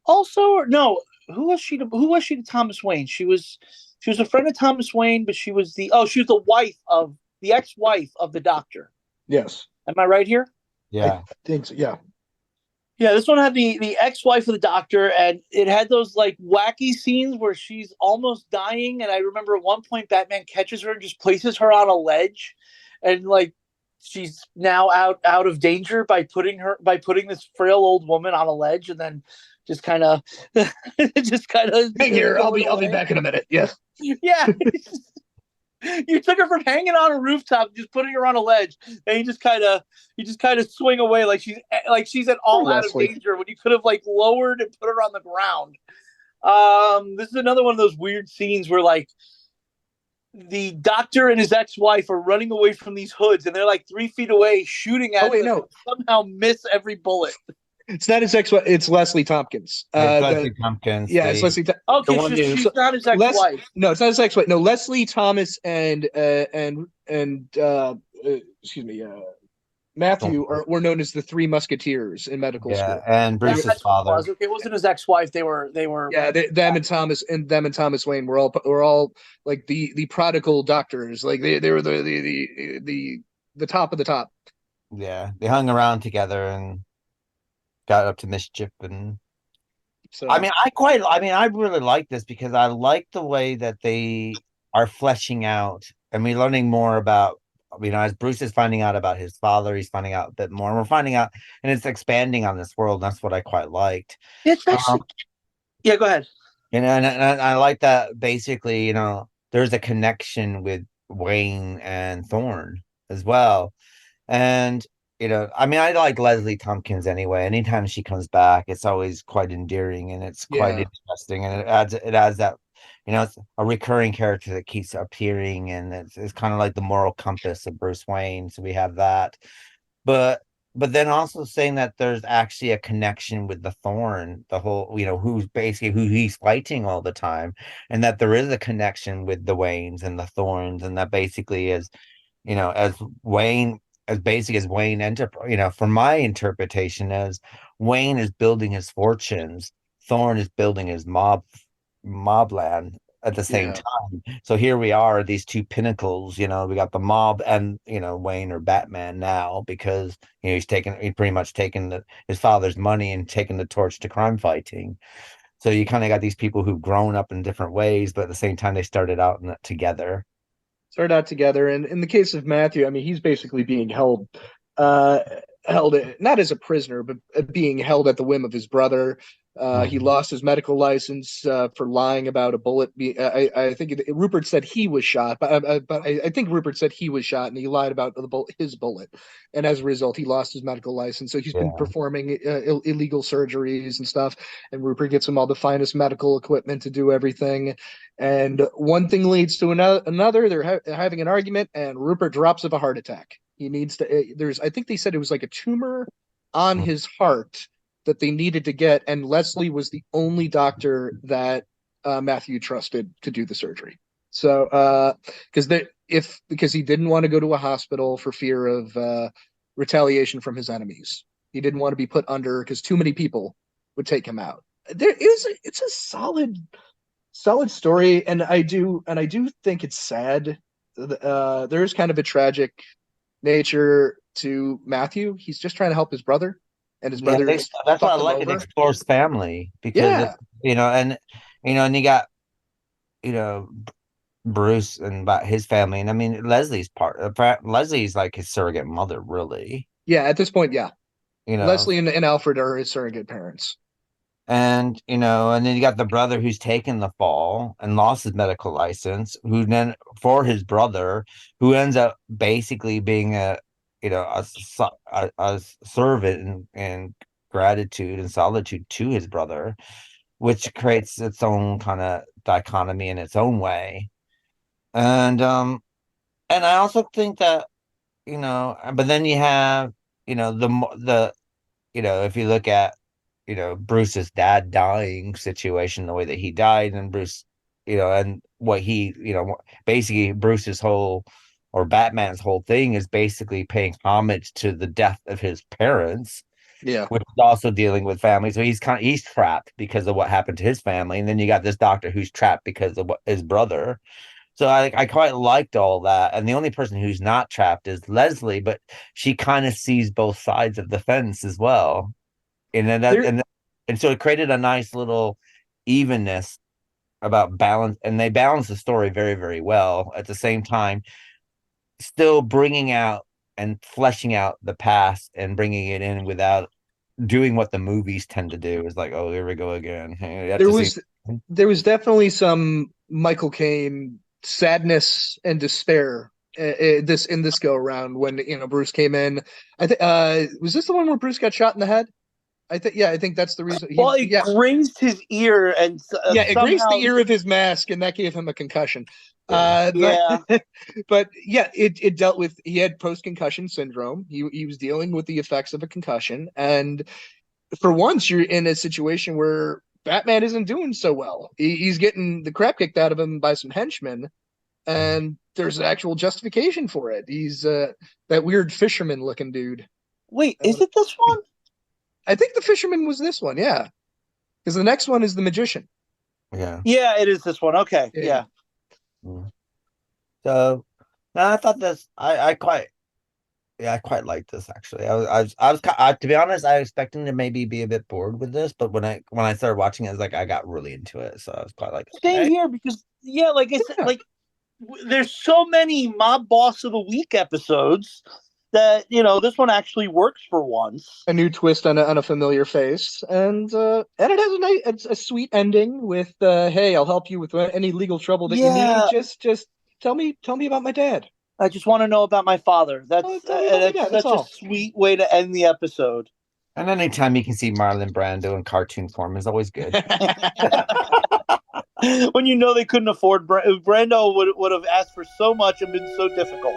also, or no, who was she to Thomas Wayne? She was a friend of Thomas Wayne, but she was the ex-wife of the doctor. Yes. Am I right here? Yeah. I think so. Yeah. Yeah, this one had the ex-wife of the doctor, and it had those like wacky scenes where she's almost dying. And I remember at one point Batman catches her and just places her on a ledge, and like she's now out of danger by putting this frail old woman on a ledge, and then just kind of Hang here, I'll be back in a minute. Yes. Yeah. You took her from hanging on a rooftop, just putting her on a ledge, and you just kind of swing away like she's at all out of danger when you could have like lowered and put her on the ground. This is another one of those weird scenes where like the doctor and his ex-wife are running away from these hoods, and they're like 3 feet away shooting at them and somehow miss every bullet. It's not his ex-wife. It's Leslie Tompkins. Leslie Tompkins. Yeah, it's Leslie. Okay, she's not his ex-wife. No, it's not his ex-wife. No, Leslie Thomas and excuse me, Matthew were known as the Three Musketeers in medical Yeah, school. and Bruce's That's what it father. was. Okay, it wasn't his ex-wife. They were. Yeah, them and Thomas Wayne were all like the prodigal doctors. Like they were the top of the top. Yeah, they hung around together and got up to mischief. And So I really like this because I like the way that they are fleshing out and we're learning more about, as Bruce is finding out about his father, he's finding out a bit more, and we're finding out, and it's expanding on this world. And that's what I quite liked. It's actually. Um, Yeah, go ahead. and I like that basically, there's a connection with Wayne and Thorne as well. And I like Leslie Tompkins anyway. Anytime she comes back, it's always quite endearing and it's quite yeah, interesting, and it adds that, it's a recurring character that keeps appearing, and it's kind of like the moral compass of Bruce Wayne. So we have that, but then also saying that there's actually a connection with the Thorn, the whole, who's basically who he's fighting all the time, and that there is a connection with the Waynes and the Thorns, and that basically is, as Wayne, as basic as Wayne from my interpretation, as Wayne is building his fortunes, Thorne is building his mobland at the same yeah. time. So here we are, these two pinnacles, we got the mob and, Wayne or Batman now, because, he pretty much taken his father's money and taken the torch to crime fighting. So you kind of got these people who've grown up in different ways, but at the same time, they started out together. Started out together, and in the case of Matthew, I mean, he's basically being uh, held not as a prisoner, but being held at the whim of his brother. He Mhm. lost his medical license for lying about a bullet. I think Rupert said he was shot, but I think Rupert said he was shot, and he lied about his bullet, and as a result, he lost his medical license. So he's been Yeah. performing illegal surgeries and stuff. And Rupert gets him all the finest medical equipment to do everything. And one thing leads to another. They're having an argument, and Rupert drops of a heart attack. He needs to. I think they said it was like a tumor on Mhm. his heart that they needed to get, and Leslie was the only doctor that Matthew trusted to do the surgery. So, because he didn't want to go to a hospital for fear of retaliation from his enemies, he didn't want to be put under because too many people would take him out. It's a solid story, and I do think it's sad. There is kind of a tragic nature to Matthew. He's just trying to help his brother, and his Yeah, brother's that's why I fucked him like it. over. Explores family because Yeah, and you got, you know, Bruce and about his family, and I mean Leslie's part. Leslie's like his surrogate mother, really. yeah. At this point, yeah, You know, Leslie and Alfred are his surrogate parents. and then you got the brother who's taken the fall and lost his medical license, who then for his brother, who ends up basically being a servant and gratitude and solitude to his brother, which creates its own kind of dichotomy in its own way. And I also think that, but then you have, if you look at, Bruce's dad dying situation, the way that he died, and Bruce, and what he, basically Bruce's whole, or Batman's whole thing is basically paying homage to the death of his parents, Yeah, which is also dealing with family. So he's trapped because of what happened to his family, and then you got this doctor who's trapped because of what his brother. So I quite liked all that, and the only person who's not trapped is Leslie, but she kind of sees both sides of the fence as well, and then that there and so it created a nice little evenness about balance, and they balance the story very, very well at the same time, still bringing out and fleshing out the past and bringing it in without doing what the movies tend to do. Is like, oh, here we go again. You have there to see. was there was definitely some Michael Caine sadness and despair this go around when Bruce came in. I think was this the one where Bruce got shot in the head? I think that's the reason. Well, it grazed his ear, and It graced somehow, the ear of his mask, and that gave him a concussion. Yeah. yeah. But yeah, it dealt with. He had post concussion syndrome. He was dealing with the effects of a concussion, and for once, you're in a situation where Batman isn't doing so well. He's getting the crap kicked out of him by some henchmen, and there's actual justification for it. He's that weird fisherman looking dude. Wait, is it this one? I think the fisherman was this one, yeah. Because the next one is the magician. Yeah. Yeah, it is this one. Okay, yeah. So, no, I thought this. I quite liked this actually. To be honest, I was expecting to maybe be a bit bored with this, but when I started watching it, I was like, I got really into it. So I was quite like, Same here because like I said, like there's so many Mob Boss of the Week episodes that this one actually works for once. A new twist on a familiar face, and it has a sweet ending with hey, I'll help you with any legal trouble that you need. Just tell me about my dad. I just want to know about my father. That's such a sweet way to end the episode. And anytime you can see Marlon Brando in cartoon form is always good. When they couldn't afford Brando would have asked for so much and been so difficult.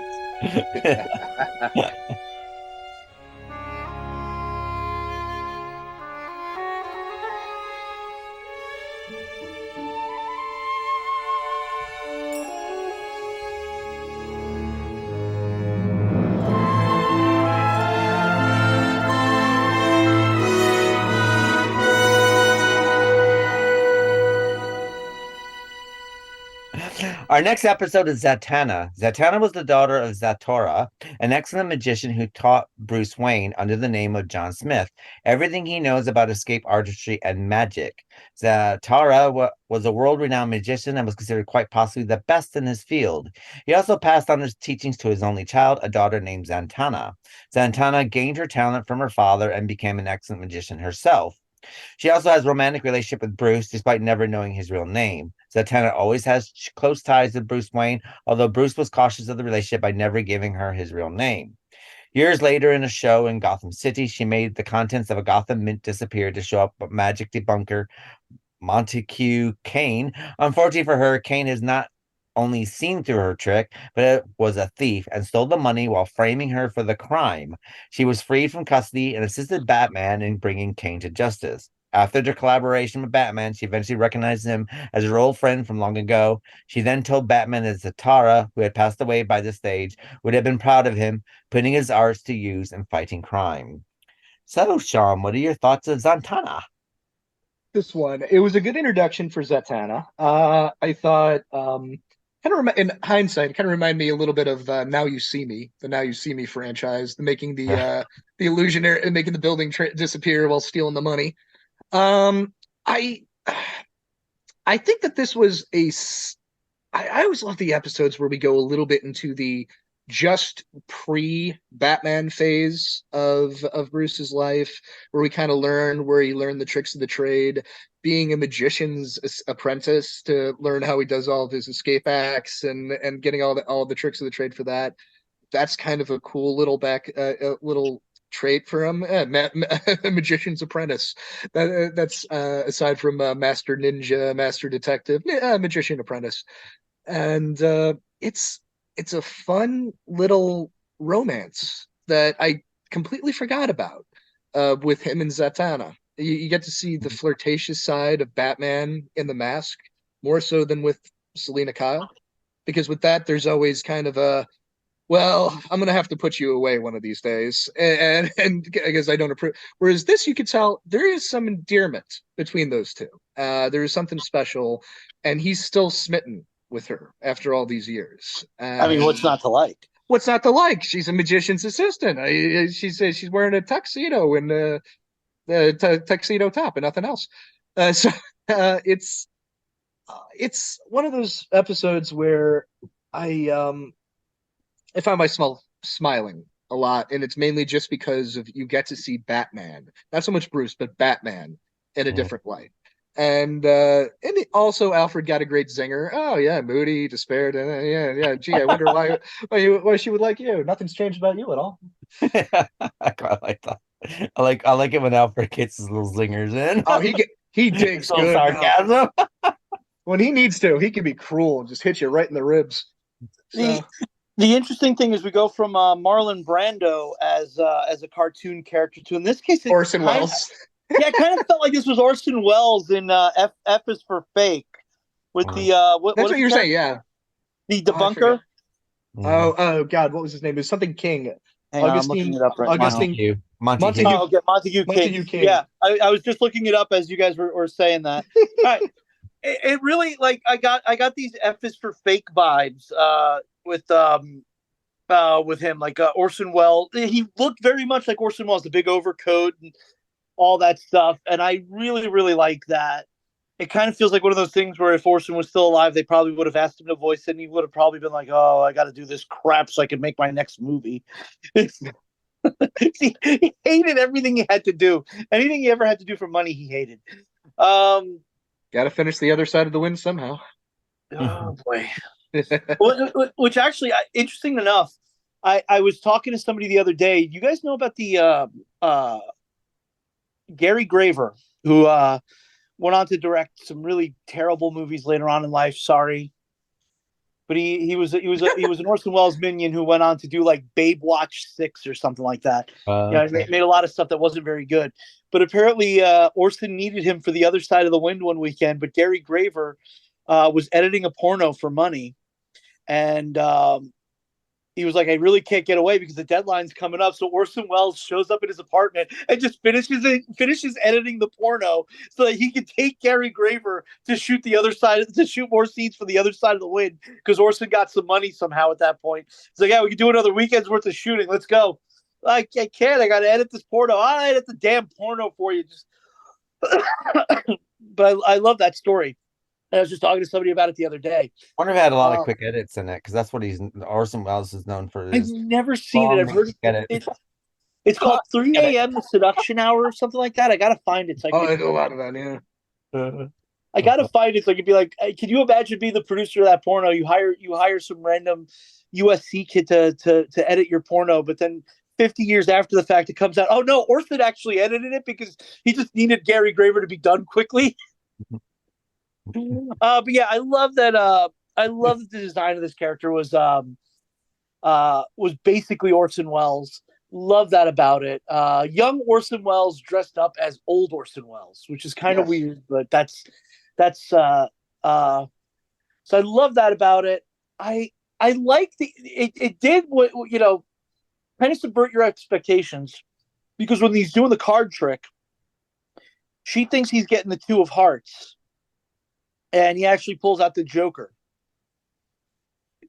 Our next episode is Zatana. Zatana was the daughter of Zatara, an excellent magician who taught Bruce Wayne under the name of John Smith everything he knows about escape artistry and magic. Zatara was a world-renowned magician and was considered quite possibly the best in his field. He also passed on his teachings to his only child, a daughter named Zatana. Zatana gained her talent from her father and became an excellent magician herself. She also has a romantic relationship with Bruce, despite never knowing his real name. Zatana always has close ties with Bruce Wayne, although Bruce was cautious of the relationship by never giving her his real name. Years later, in a show in Gotham City, she made the contents of a Gotham Mint disappear to show up a magic debunker, Montaque Kane. Unfortunately for her, Kane is not only seen through her trick, but it was a thief and stole the money while framing her for the crime. She was freed from custody and assisted Batman in bringing Kane to justice. After their collaboration with Batman, she eventually recognized him as her old friend from long ago. She then told Batman that Zatara, who had passed away by this stage, would have been proud of him, putting his arts to use in fighting crime. So, Sean, what are your thoughts of Zatana? This one, it was a good introduction for Zatana. I thought in hindsight, it kind of reminded me a little bit of Now You See Me, the Now You See Me franchise, making the illusionary and making the building disappear while stealing the money. I think that this was I always love the episodes where we go a little bit into the just pre-Batman phase of Bruce's life, where we kind of where he learned the tricks of the trade, being a magician's apprentice to learn how he does all of his escape acts and getting all the tricks of the trade for that. That's kind of a cool little little trait for him. Magician's apprentice. That's aside from master ninja, master detective, magician apprentice, and it's a fun little romance that I completely forgot about with him and Zatana. You get to see the flirtatious side of Batman in the mask more so than with Selina Kyle, because with that there's always kind of a, well, I'm gonna have to put you away one of these days, and I guess I don't approve. Whereas this, you could tell there is some endearment between those two. There is something special, and he's still smitten with her after all these years. I mean, what's not to like? What's not to like? She's a magician's assistant. She says she's wearing a tuxedo and the tuxedo top and nothing else. So it's one of those episodes where I found myself smiling a lot, and it's mainly just because of you get to see Batman, not so much Bruce, but Batman in a different light. And also Alfred got a great zinger. Oh yeah, moody, despaired, and yeah. Gee, I wonder why she would like you. Nothing's changed about you at all. I quite like that. I like it when Alfred gets his little zingers in. Oh, he digs good sarcasm. When he needs to. He can be cruel and just hit you right in the ribs. So. The interesting thing is we go from Marlon Brando as a cartoon character to, in this case, Orson Welles. Yeah, it kind of felt like this was Orson Welles in F is for Fake with the That's what you're saying, yeah. The debunker. Oh God, what was his name? It was something King. Hang on, I'm looking it up right Augustine Montague. Montague. now. Oh, okay, Montague King. Montague King. Yeah, I was just looking it up as you guys were saying that. All right. It really like I got these F is for fake vibes with him like Orson Welles. He looked very much like Orson Welles, the big overcoat and all that stuff, and I really like that. It kind of feels like one of those things where if Orson was still alive, they probably would have asked him to voice it, and he would have probably been like, "Oh, I got to do this crap so I can make my next movie." He hated everything he had to do. Anything he ever had to do for money, he hated. Um, Got to finish the other side of the wind somehow. oh boy. Which actually, interesting enough, I was talking to somebody the other day. You guys know about the Gary Graver, who went on to direct some really terrible movies later on in life. Sorry, but he was an Orson Welles minion who went on to do like Babe Watch 6 or something like that. Okay. Made a lot of stuff that wasn't very good. But apparently, Orson needed him for The Other Side of the Wind one weekend. But Gary Graver was editing a porno for money, and he was like, I really can't get away because the deadline's coming up. So Orson Welles shows up in his apartment and just finishes editing the porno so that he could take Gary Graver to shoot more scenes for The Other Side of the Wind because Orson got some money somehow at that point. He's like, yeah, we can do another weekend's worth of shooting. Let's go. I can't. I got to edit this porno. I'll edit the damn porno for you. Just, but I love that story. I was just talking to somebody about it the other day. I wonder if it had a lot of quick edits in it because that's what Orson Welles is known for. I've never seen it. I've heard it's called 3 a.m. The Seduction Hour or something like that. I gotta find it. So I know a lot of that. Yeah. I gotta find it so I could be like, can you imagine being the producer of that porno? You hire some random USC kid to edit your porno, but then 50 years after the fact, it comes out, oh no, Orson actually edited it because he just needed Gary Graver to be done quickly. But yeah, I love that. I love that the design of this character was basically Orson Welles. Love that about it. Young Orson Welles dressed up as old Orson Welles, which is kind of weird, but that's so I love that about it. I like it did what kind of subvert your expectations because when he's doing the card trick, she thinks he's getting the 2 of hearts. And he actually pulls out the Joker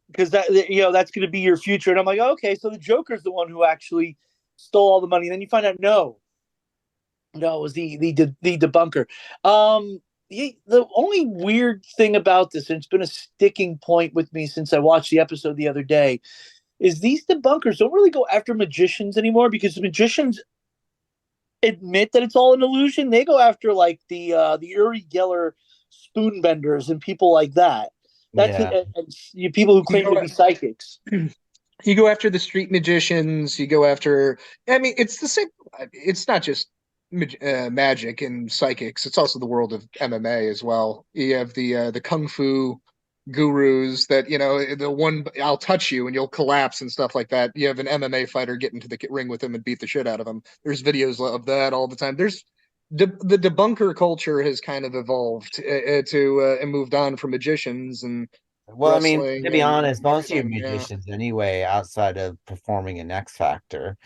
because that's going to be your future. And I'm like, okay, so the Joker's the one who actually stole all the money. And then you find out, no, it was the debunker. The only weird thing about this, and it's been a sticking point with me since I watched the episode the other day, is these debunkers don't really go after magicians anymore because the magicians admit that it's all an illusion. They go after like the Uri Geller spoon benders and people like that. That's and people who claim to be psychics. You go after the street magicians. You go after. I mean, it's the same. It's not just magic and psychics. It's also the world of MMA as well. You have the kung fu gurus that the one I'll touch you and you'll collapse and stuff like that. You have an MMA fighter get into the ring with him and beat the shit out of him. There's videos of that all the time. There's the debunker culture has kind of evolved and moved on from magicians and I mean, to be honest, most of your magicians anyway, outside of performing in X Factor,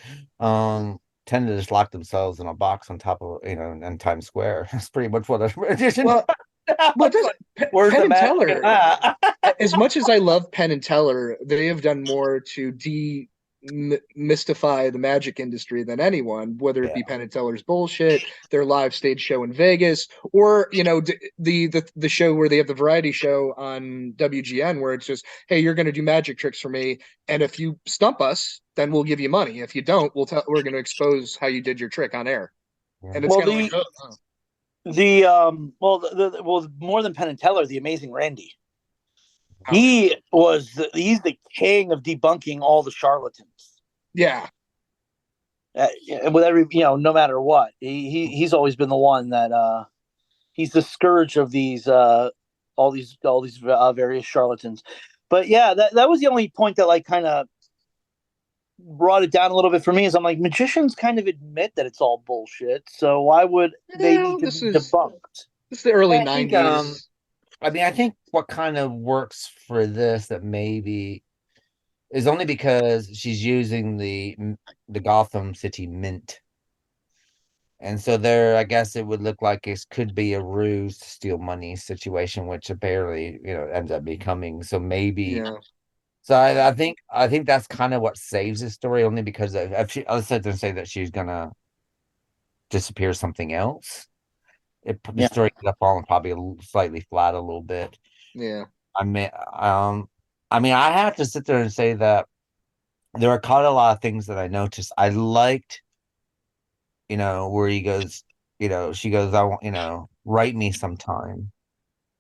tend to just lock themselves in a box on top of in Times Square. That's pretty much what a magician. Penn and Teller. As much as I love Penn and Teller, they have done more to demystify the magic industry than anyone, whether it be Penn and Teller's bullshit, their live stage show in Vegas, or the show where they have the variety show on WGN where it's just, hey, you're going to do magic tricks for me, and if you stump us, then we'll give you money. If you don't, we're going to expose how you did your trick on air. And it's kind of more than Penn and Teller, the Amazing Randy. He's the king of debunking all the charlatans. Yeah. With every no matter what, he's always been the one that he's the scourge of these all these various charlatans. But yeah, that was the only point that like kind of brought it down a little bit for me. Is I'm like, magicians kind of admit that it's all bullshit, so why would they need to be debunked? This is the early 90s. I mean, I think what kind of works for this that maybe is only because she's using the Gotham City Mint. And so there, I guess it would look like it could be a ruse to steal money situation, which apparently, ends up becoming. So maybe, Yeah. so I think that's kind of what saves the story, only because if she, I'll sit there and say that she's gonna disappear something else, the Yeah. story could have fallen probably slightly flat a little bit. Yeah. I mean, I have to sit there and say that there are quite a lot of things that I noticed. I liked, where he goes, she goes, I want, write me sometime.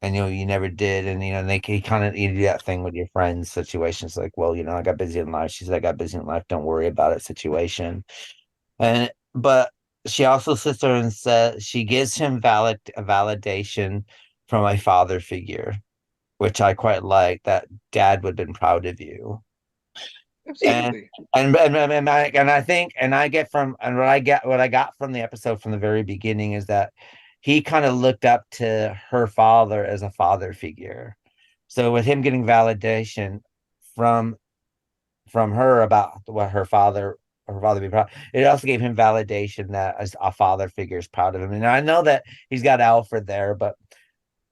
And you never did. And he kind of you do that thing with your friends situations like, well, I got busy in life. She said, I got busy in life, don't worry about it situation. But she also sits there and says she gives him a validation from a father figure, which I quite like, that dad would have been proud of you. And Absolutely. I think I get from and what I got from the episode from the very beginning is that he kind of looked up to her father as a father figure. So with him getting validation from her about what her father be proud, it also gave him validation that as a father figure is proud of him. And I know that he's got Alfred there, but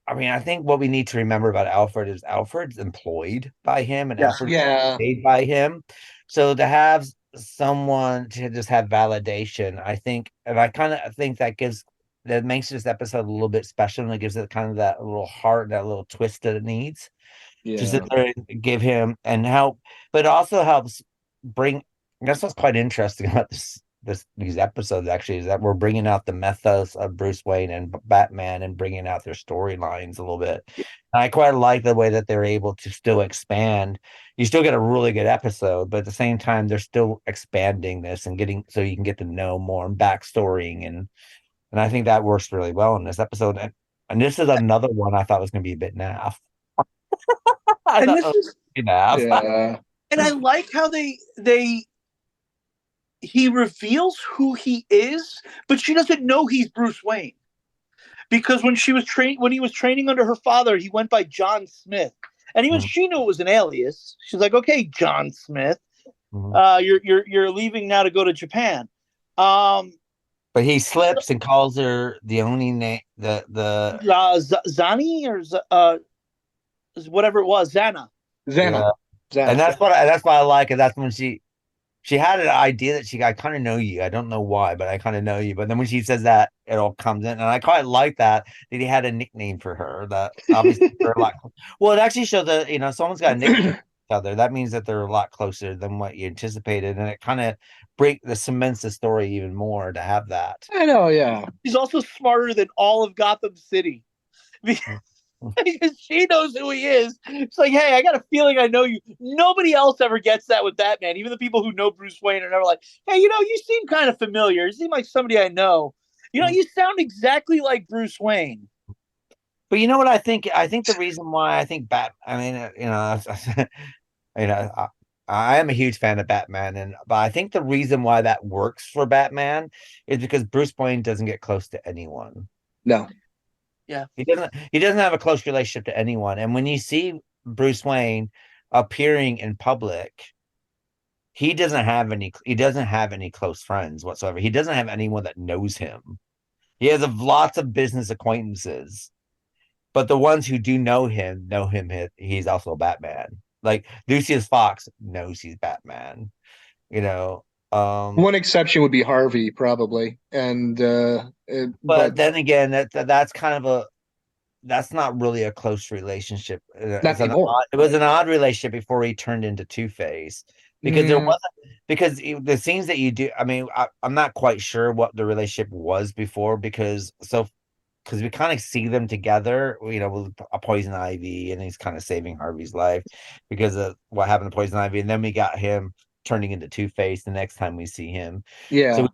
I mean, I think what we need to remember about Alfred is Alfred's employed by him and Yeah. Alfred's Yeah. paid by him. So to have someone to just have validation, I think, and I kind of think that makes this episode a little bit special, and it gives it kind of that little heart, that little twist that it needs to sit Yeah. there and give him and help, but it also helps bring. That's what's quite interesting about these episodes actually, is that we're bringing out the mythos of Bruce Wayne and Batman and bringing out their storylines a little bit. And I quite like the way that they're able to still expand. You still get a really good episode, but at the same time, they're still expanding this and getting so you can get to know more and backstorying, and I think that works really well in this episode. And this is another one I thought was going to be a bit naff. I And thought this is enough. Yeah. and I like how they he reveals who he is, but she doesn't know he's Bruce Wayne. Because when he was training under her father, he went by John Smith. And even she knew it was an alias. She's like, okay, John Smith, you're leaving now to go to Japan. But he slips and calls her the only name, Zani or whatever it was, Zana. Zana. and Zana. that's what I like. And that's when she had an idea that I kind of know you. I don't know why, but I kind of know you. But then when she says that, it all comes in, and I quite like that he had a nickname for her. That obviously they're a lot. Well, it actually shows that someone's got a nickname for each other. That means that they're a lot closer than what you anticipated, and it kind of cements the story even more to have that. I know, yeah. He's also smarter than all of Gotham City. Because she knows who he is. It's like, hey, I got a feeling I know you. Nobody else ever gets that with Batman. Even the people who know Bruce Wayne are never like, hey, you seem kind of familiar. You seem like somebody I know. You sound exactly like Bruce Wayne. But you know what I think? I think the reason why I think I mean, I am a huge fan of Batman, but I think the reason why that works for Batman is because Bruce Wayne doesn't get close to anyone. No. Yeah. He doesn't have a close relationship to anyone. And when you see Bruce Wayne appearing in public, he doesn't have any close friends whatsoever. He doesn't have anyone that knows him. He has lots of business acquaintances, but the ones who do know him he's also Batman. Like Lucius Fox knows he's Batman. One exception would be Harvey, probably. And but then again, that's kind of that's not really a close relationship. not anymore. It was an odd relationship before he turned into Two-Face, because the scenes that you do. I mean, I'm not quite sure what the relationship was before, because we kind of see them together, with a Poison Ivy, and he's kind of saving Harvey's life because of what happened to Poison Ivy, and then we got him turning into Two-Face the next time we see him. Yeah. So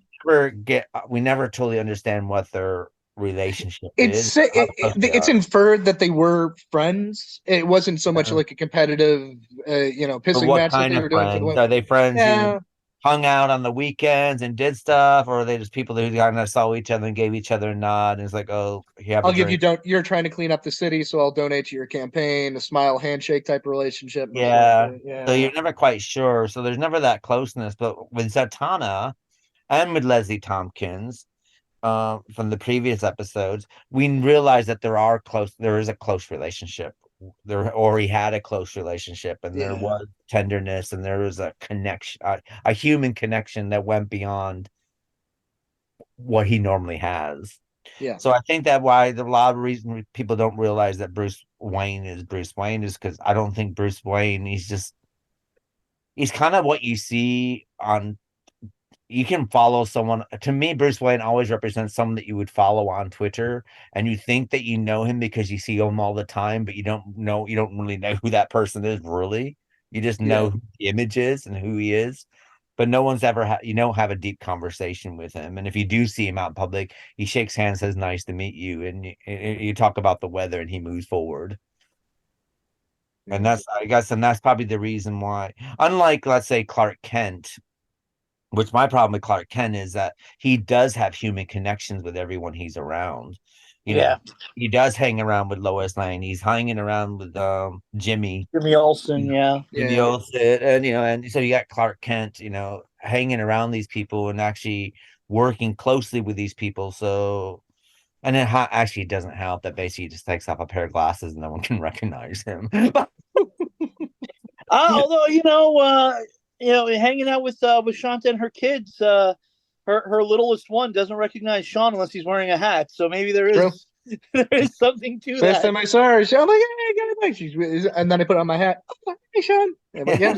we never totally understand what their relationship is. It's inferred that they were friends. It wasn't so much like a competitive, pissing what match that kind they of were doing for the friends? women. Are they friends Yeah. hung out on the weekends and did stuff, or are they just people who kind of saw each other and gave each other a nod and it's like, oh, you have a I'll give you drink? you're trying to clean up the city, so I'll donate to your campaign, a smile handshake type of relationship. Most Yeah. likely. So Yeah. you're never quite sure. So there's never that closeness. But with Zatana and with Leslie Tompkins, from the previous episodes, we realize that there is a close relationship. Or he had a close relationship, and there Yeah. was tenderness, and there was a connection, a human connection that went beyond what he normally has. Yeah. So I think that why the a lot of reason people don't realize that Bruce Wayne is because I don't think Bruce Wayne, he's kind of what you see on, you can follow someone. To me, Bruce Wayne always represents someone that you would follow on Twitter, and you think that you know him because you see him all the time, but you don't really know who that person is, really. You just know Yeah. who the image is and who he is. But no one's ever you don't have a deep conversation with him. And if you do see him out in public, he shakes hands, says nice to meet you, and you talk about the weather and he moves forward. And that's probably the reason why, unlike, let's say, Clark Kent, which my problem with Clark Kent is that he does have human connections with everyone he's around. You Yeah. know, he does hang around with Lois Lane. He's hanging around with Jimmy, Jimmy Olsen. Yeah. Jimmy Yeah. Olsen, and so you got Clark Kent, hanging around these people and actually working closely with these people. So, and it actually it doesn't help that basically he just takes off a pair of glasses and no one can recognize him. Although hanging out with Shanta and her kids, her littlest one doesn't recognize Sean unless he's wearing a hat. So maybe there True. is there is something to Last that. time I saw her, I'm like, hey, got it back. And then I put on my hat. Oh, hey, Sean. I'm like, yeah.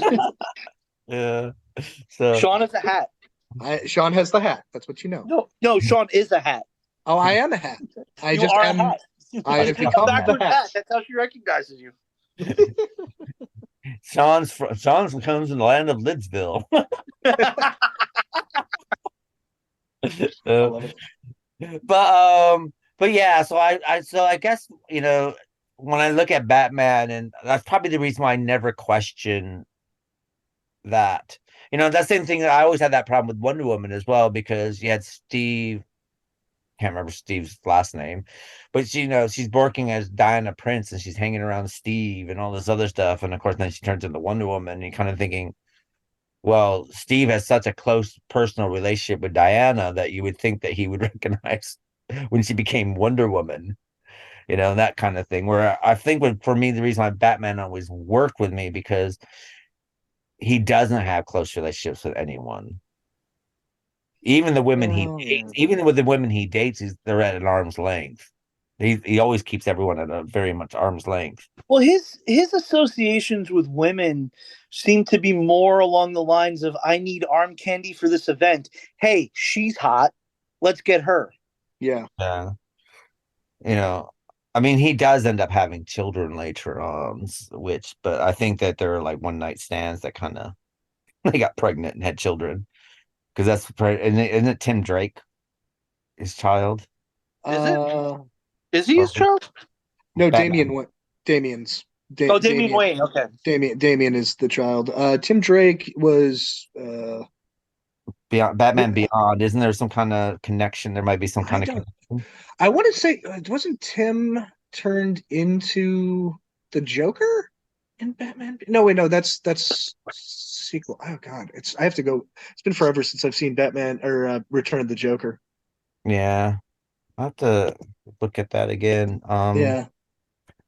Yeah. So Sean is a hat. Sean has the hat. That's what you know. No, Sean is a hat. Oh, I am a hat. I You just are am. a hat. I have It's a become the backwards hat. hat. That's how she recognizes you. Sean's comes in the land of Lidsville. I love it. But yeah, so I guess when I look at Batman, and that's probably the reason why I never question that. That same thing that I always had that problem with Wonder Woman as well, because you had Steve, can't remember Steve's last name, but she's working as Diana Prince and she's hanging around Steve and all this other stuff, and of course then she turns into Wonder Woman, and you're kind of thinking, well, Steve has such a close personal relationship with Diana that you would think that he would recognize when she became Wonder Woman, that kind of thing. Where I think for me, the reason why Batman always worked with me, because he doesn't have close relationships with anyone. Even the women he dates, even with the women he dates, they're at an arm's length. He always keeps everyone at a very much arm's length. Well, his associations with women seem to be more along the lines of, I need arm candy for this event. Hey, she's hot. Let's get her. Yeah. Yeah. I mean, he does end up having children later on, but I think that they're like one night stands that kind of, they got pregnant and had children. Because isn't it Tim Drake, his child? Is it? Is he his child? No, Batman. Damien's. Damian Wayne. Okay. Damien is the child. Tim Drake was Beyond Batman Beyond. Isn't there some kind of connection? There might be some kind of connection. I want to say, wasn't Tim turned into the Joker in Batman? No, wait, no, that's sequel. Oh God, I have to go. It's been forever since I've seen Batman or Return of the Joker. Yeah, I have to look at that again. Yeah,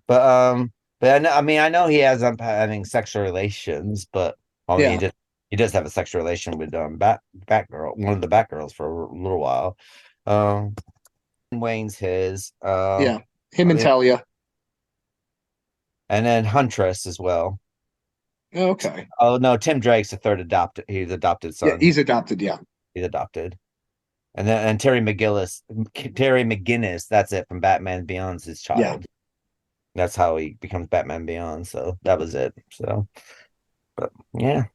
but I know he has having sexual relations, but yeah. he does have a sexual relation with Batgirl, one of the Batgirls for a little while. Wayne's his. Yeah, him and Talia. And then Huntress as well. Okay. Oh no, Tim Drake's the third adopted. He's adopted son. Yeah, he's adopted. Yeah, he's adopted. And Terry McGinnis. That's it, from Batman Beyond's his child. Yeah. That's how he becomes Batman Beyond. So that was it. So, but yeah.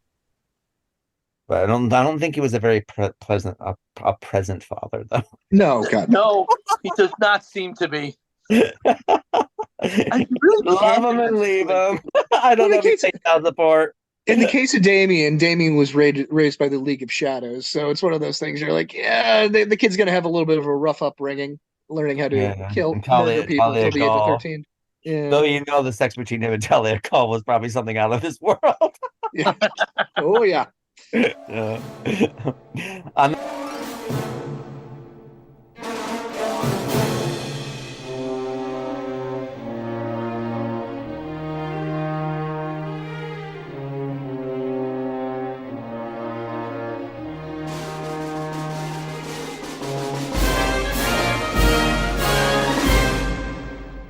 But I don't think he was a very pleasant, a present father, though. No, God, no, he does not seem to be. I really love him and leave him. I don't know if he takes out the part. In the case of Damien, Damien was raised by the League of Shadows, so it's one of those things. You're like, yeah, the kid's gonna have a little bit of a rough upbringing, learning how to Yeah, kill, and murder people Talia until the age of Call. 13. Yeah, So the sex between him and Talia Call was probably something out of this world. yeah. Oh yeah. Yeah. I'm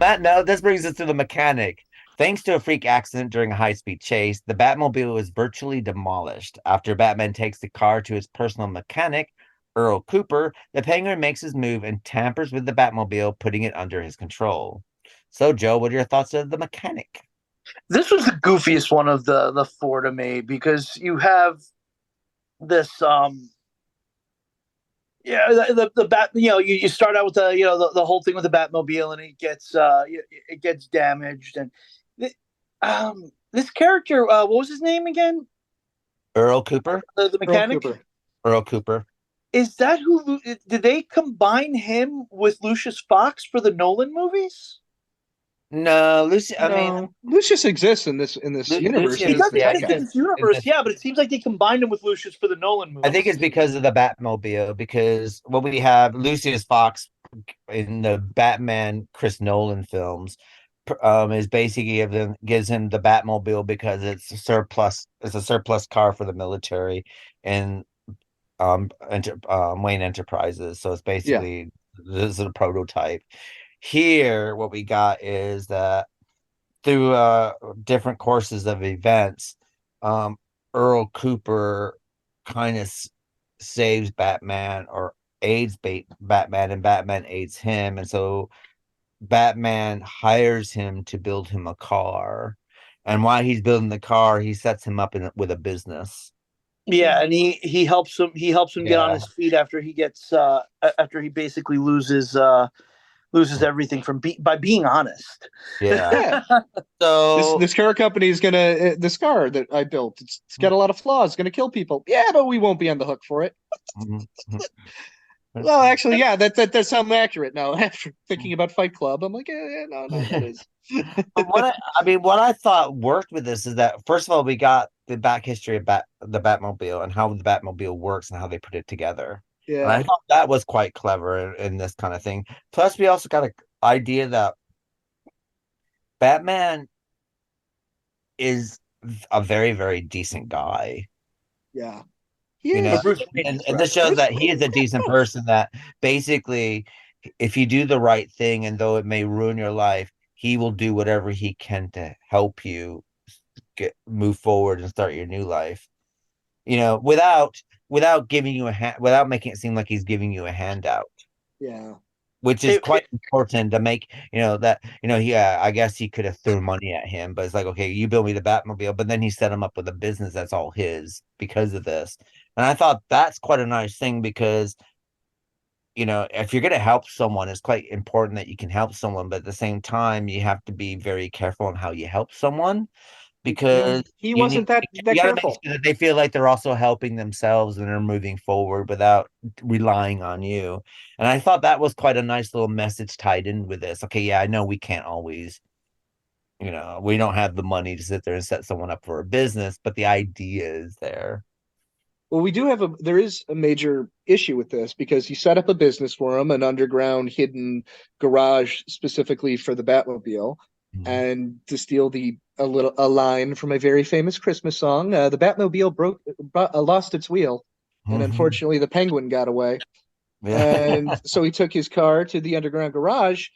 That note, this brings us to the mechanic. Thanks to a freak accident during a high-speed chase, the Batmobile is virtually demolished. After Batman takes the car to his personal mechanic, Earl Cooper, the Penguin makes his move and tampers with the Batmobile, putting it under his control. So, Joe, what are your thoughts of the mechanic? This was the goofiest one of the four to me because you have this yeah, the bat. You start out with the whole thing with the Batmobile, and it gets damaged, and this character, what was his name again? Earl Cooper? The Earl mechanic. Cooper. Earl Cooper. Is that who? Did they combine him with Lucius Fox for the Nolan movies? No, Lucy. I mean, No, Lucius exists in this universe. Lucius, He He's does the yeah, tech exist he in guy. does this universe, this. yeah, but it seems like they combined him with Lucius for the Nolan I movies. think it's because of the Batmobile, because what we have Lucius Fox in the Batman Chris Nolan films is basically gives him the Batmobile because it's a surplus car for the military and Wayne Enterprises. So it's Yeah, basically this is a prototype. Here, what we got is that through different courses of events, um, Earl Cooper kind of saves Batman or aids Batman, and Batman aids him. And so Batman hires him to build him a car. And while he's building the car, he sets him up with a business. Yeah, and he helps him get on Yeah. his feet after he basically loses everything by being honest. Yeah. yeah. This So this car company is gonna this car that I built. It's got a lot of flaws. It's gonna kill people. Yeah, but we won't be on the hook for it. mhm. Well, actually, yeah, that sounds accurate now. After thinking about Fight Club, I'm like, no, that is. But what I thought worked with this is that first of all, we got the back history of the Batmobile and how the Batmobile works and how they put it together. And I Yeah, thought that was quite clever in this kind of thing. Plus, we also got an idea that Batman is a very, very decent guy. yeah. You know, Bruce and this shows that he is a decent person that basically, if you do the right thing, and though it may ruin your life, he will do whatever he can to help you move forward and start your new life. You know, without giving you without making it seem like he's giving you a handout, Yeah. which is It, quite it, important to make, that, yeah, I guess he could have thrown money at him, but it's like, okay, you build me the Batmobile, but then he set him up with a business that's all his because of this. And I thought that's quite a nice thing because, if you're going to help someone, it's quite important that you can help someone, but at the same time, you have to be very careful on how you help someone Yeah, because he you need wasn't that you got to make careful. sure that they feel like they're also helping themselves and are moving forward without relying on you. And I thought that was quite a nice little message tied in with this. Okay, yeah, I know we can't always, we don't have the money to sit there and set someone up for a business, but the idea is there. Well, there is a major issue with this because you set up a business for him, an underground hidden garage specifically for the Batmobile, Mhm. and to steal a line from a very famous Christmas song, the Batmobile lost its wheel, and Mhm. unfortunately the Penguin got away, and Yeah. so he took his car to the underground garage,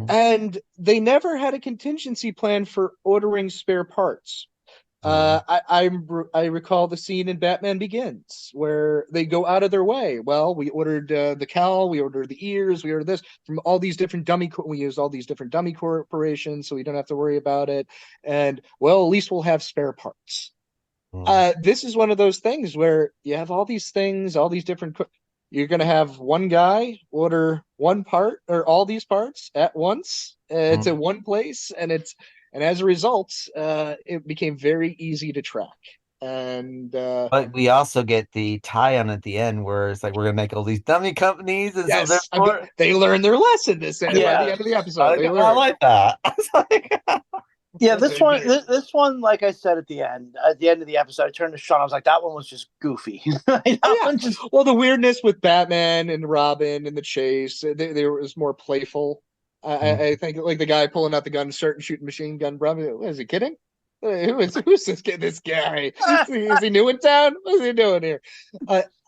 and they never had a contingency plan for ordering spare parts. Yeah. I recall the scene in Batman Begins where they go out of their way. Well, we ordered the cowl, we ordered the ears, we ordered this from all these different we used all these different dummy corporations, so we don't have to worry about it. And well, at least we'll have spare parts. Mm. This is one of those things where you have all these things, all these different. You're going to have one guy order one part or all these parts at once. It's at one place, and as a result, it became very easy to track. And But we also get the tie-on at the end where it's like we're gonna make all these dummy companies, and so yes, therefore, they learned their lesson by the Yeah. end of the episode. They I learned. like that. I was like, Yeah, They- this one, they- this one, like I said at the end of the episode, I turned to Sean. I was like, "That one was just goofy." That Oh yeah. one just, Well, the weirdness with Batman and Robin and the chase, there was more playful. I think like the guy pulling out the gun, starting shooting machine gun. Bravo, is he kidding? Who's this kid? This guy is he new in town? What's he doing here?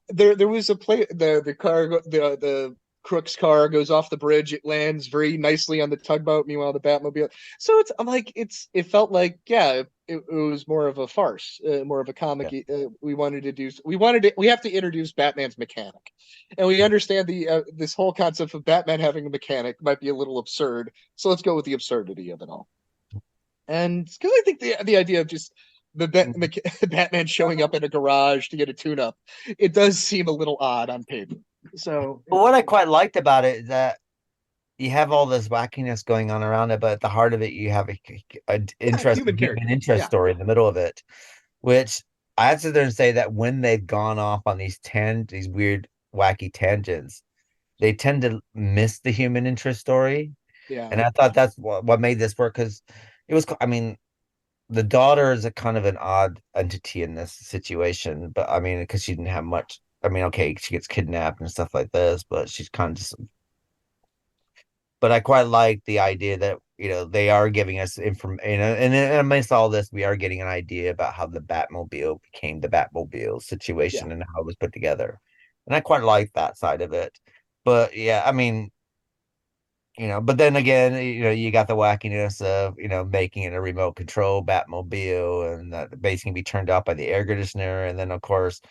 There was a play. The car the Crook's car goes off the bridge. It lands very nicely on the tugboat. Meanwhile, the Batmobile. So I'm like it felt like it was more of a farce, more of a comic. Yeah. We have to introduce Batman's mechanic, and we understand this whole concept of Batman having a mechanic might be a little absurd. So let's go with the absurdity of it all. And because I think the idea of just Batman showing up in a garage to get a tune-up, it does seem a little odd on paper. So, but what I quite liked about it is that you have all this wackiness going on around it, but at the heart of it, you have a interesting human interest Yeah. story in the middle of it, which I have to sit there and say that when they've gone off on these weird, wacky tangents, they tend to miss the human interest story. Yeah. And I thought that's what made this work because it was, I mean, the daughter is a kind of an odd entity in this situation, but I mean, because she didn't have much. I mean, okay, she gets kidnapped and stuff like this, but she's kind of just. But I quite like the idea that they are giving us information, and amidst all this, we are getting an idea about how the Batmobile became the Batmobile Yeah. situation and how it was put together, and I quite like that side of it. But yeah, I mean, but then again, you got the wackiness of, making it a remote control Batmobile and that the base can be turned off by the air conditioner. And then of course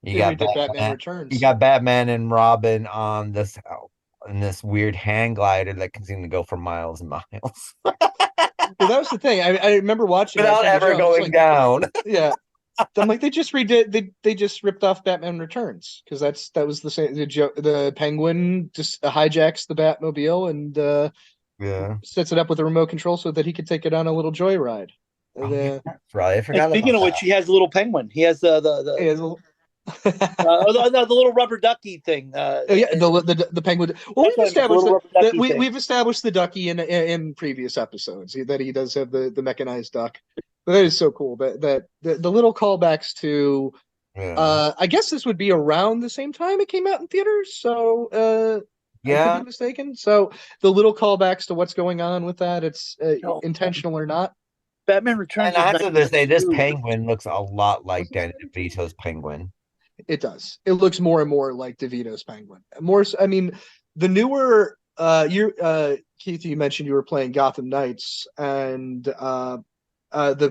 you Then we got did Batman You Returns. got Batman and Robin on this weird hang glider that can seem to go for miles and miles Well, that was the thing. I remember watching without ever going down. Yeah. I'm like they just redid they just ripped off Batman Returns because that was the same the Penguin just hijacks the Batmobile and Yeah. sets it up with a remote control so that he could take it on a little joyride. Oh, yeah, The, that's right. I and forgot speaking about of which, that. he has a little penguin. He has the the little rubber ducky thing. yeah, the penguin. Well, That's what I meant, the little rubber ducky thing. we've established the ducky in previous episodes that he does have the mechanized duck. But that is so cool that the little callbacks to Yeah. I guess this would be around the same time it came out in theaters. So I could Yeah. be mistaken. So the little callbacks to what's going on with that, it's No. intentional or not. Batman Returns. And I have to say, this 92. penguin looks a lot like Danny DeVito's penguin. It does. It looks more and more like DeVito's Penguin. More, I mean, the newer Keith, you mentioned you were playing Gotham Knights, and the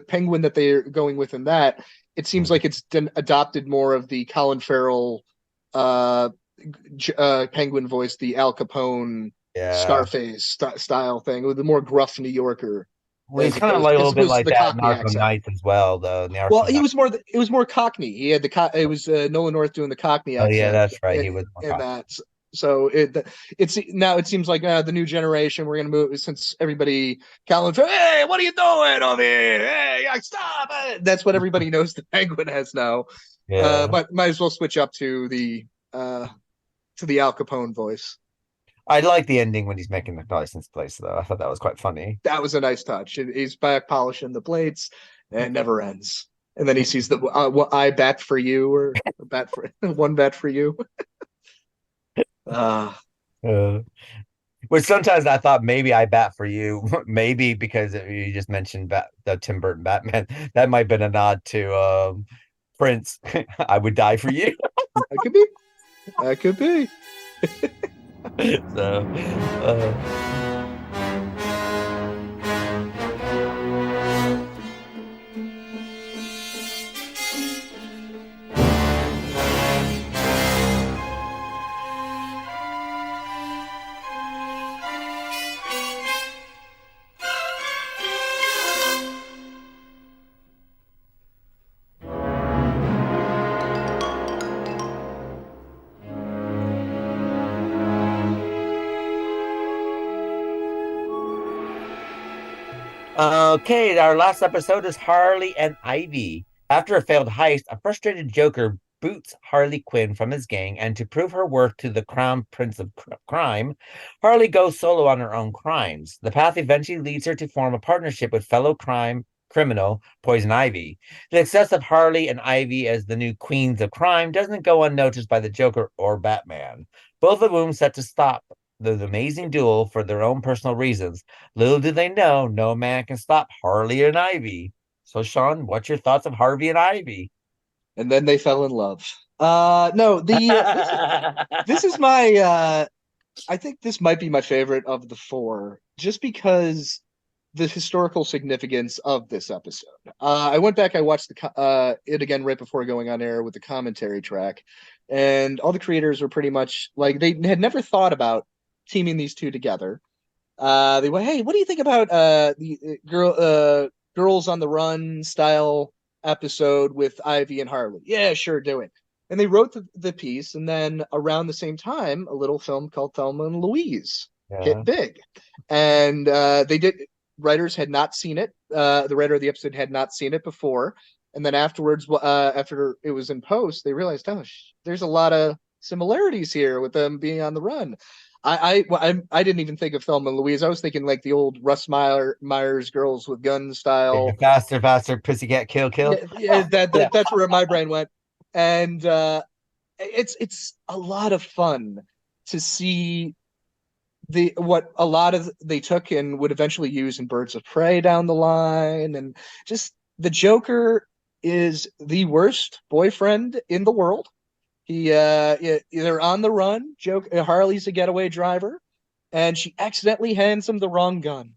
Penguin that they're going with in that, it seems like it's adopted more of the Colin Farrell Penguin voice, the Al Capone Scarface style thing, with the more gruff New Yorker. Well, he's kind of like a little bit like that in Arkham accent. Knights as well, though. Well, it was more Cockney. He had it was Nolan North doing the Cockney accent. Oh yeah, that's right. He was in that. So it's now it seems like the new generation. We're gonna move since everybody Colin. Hey, what are you doing over here? Hey, stop! That's what everybody knows the Penguin has now. Yeah. But might as well switch up to the Al Capone voice. I like the ending when he's making the license plates, though. I thought that was quite funny. That was a nice touch. He's back polishing the plates, and it never ends. And then he sees the I bat for you, or bat for one bat for you. Which sometimes I thought maybe I bat for you, maybe because you just mentioned the Tim Burton Batman. That might have been a nod to Prince. I would die for you. That could be. That could be. So, okay, our last episode is Harley and Ivy. After a failed heist, a frustrated Joker boots Harley Quinn from his gang, and to prove her worth to the crown prince of crime, Harley goes solo on her own crimes. The path eventually leads her to form a partnership with fellow criminal Poison Ivy. The success of Harley and Ivy as the new queens of crime doesn't go unnoticed by the Joker or Batman, both of whom set to stop the amazing duel for their own personal reasons. Little do they know, no man can stop Harley and Ivy. So, Sean, what's your thoughts of Harvey and Ivy? And then they fell in love. No, this is my I think this might be my favorite of the four, just because the historical significance of this episode. I went back, I watched it again right before going on air with the commentary track, and all the creators were pretty much like they had never thought about teaming these two together. They went, "Hey, what do you think about the girls on the run style episode with Ivy and Harley?" "Yeah, sure, do it." And they wrote the piece, and then around the same time, a little film called Thelma and Louise hit big, and they did. Writers had not seen it. The writer of the episode had not seen it before, and then afterwards, after it was in post, they realized, oh, there's a lot of similarities here with them being on the run. I didn't even think of Thelma and Louise. I was thinking like the old Russ Myers Girls with Guns style. Faster, faster, pussycat, kill, kill. Yeah, that's where my brain went. And it's a lot of fun to see what a lot of they took and would eventually use in Birds of Prey down the line, and just the Joker is the worst boyfriend in the world. They're on the run. Harley's a getaway driver, and she accidentally hands him the wrong gun.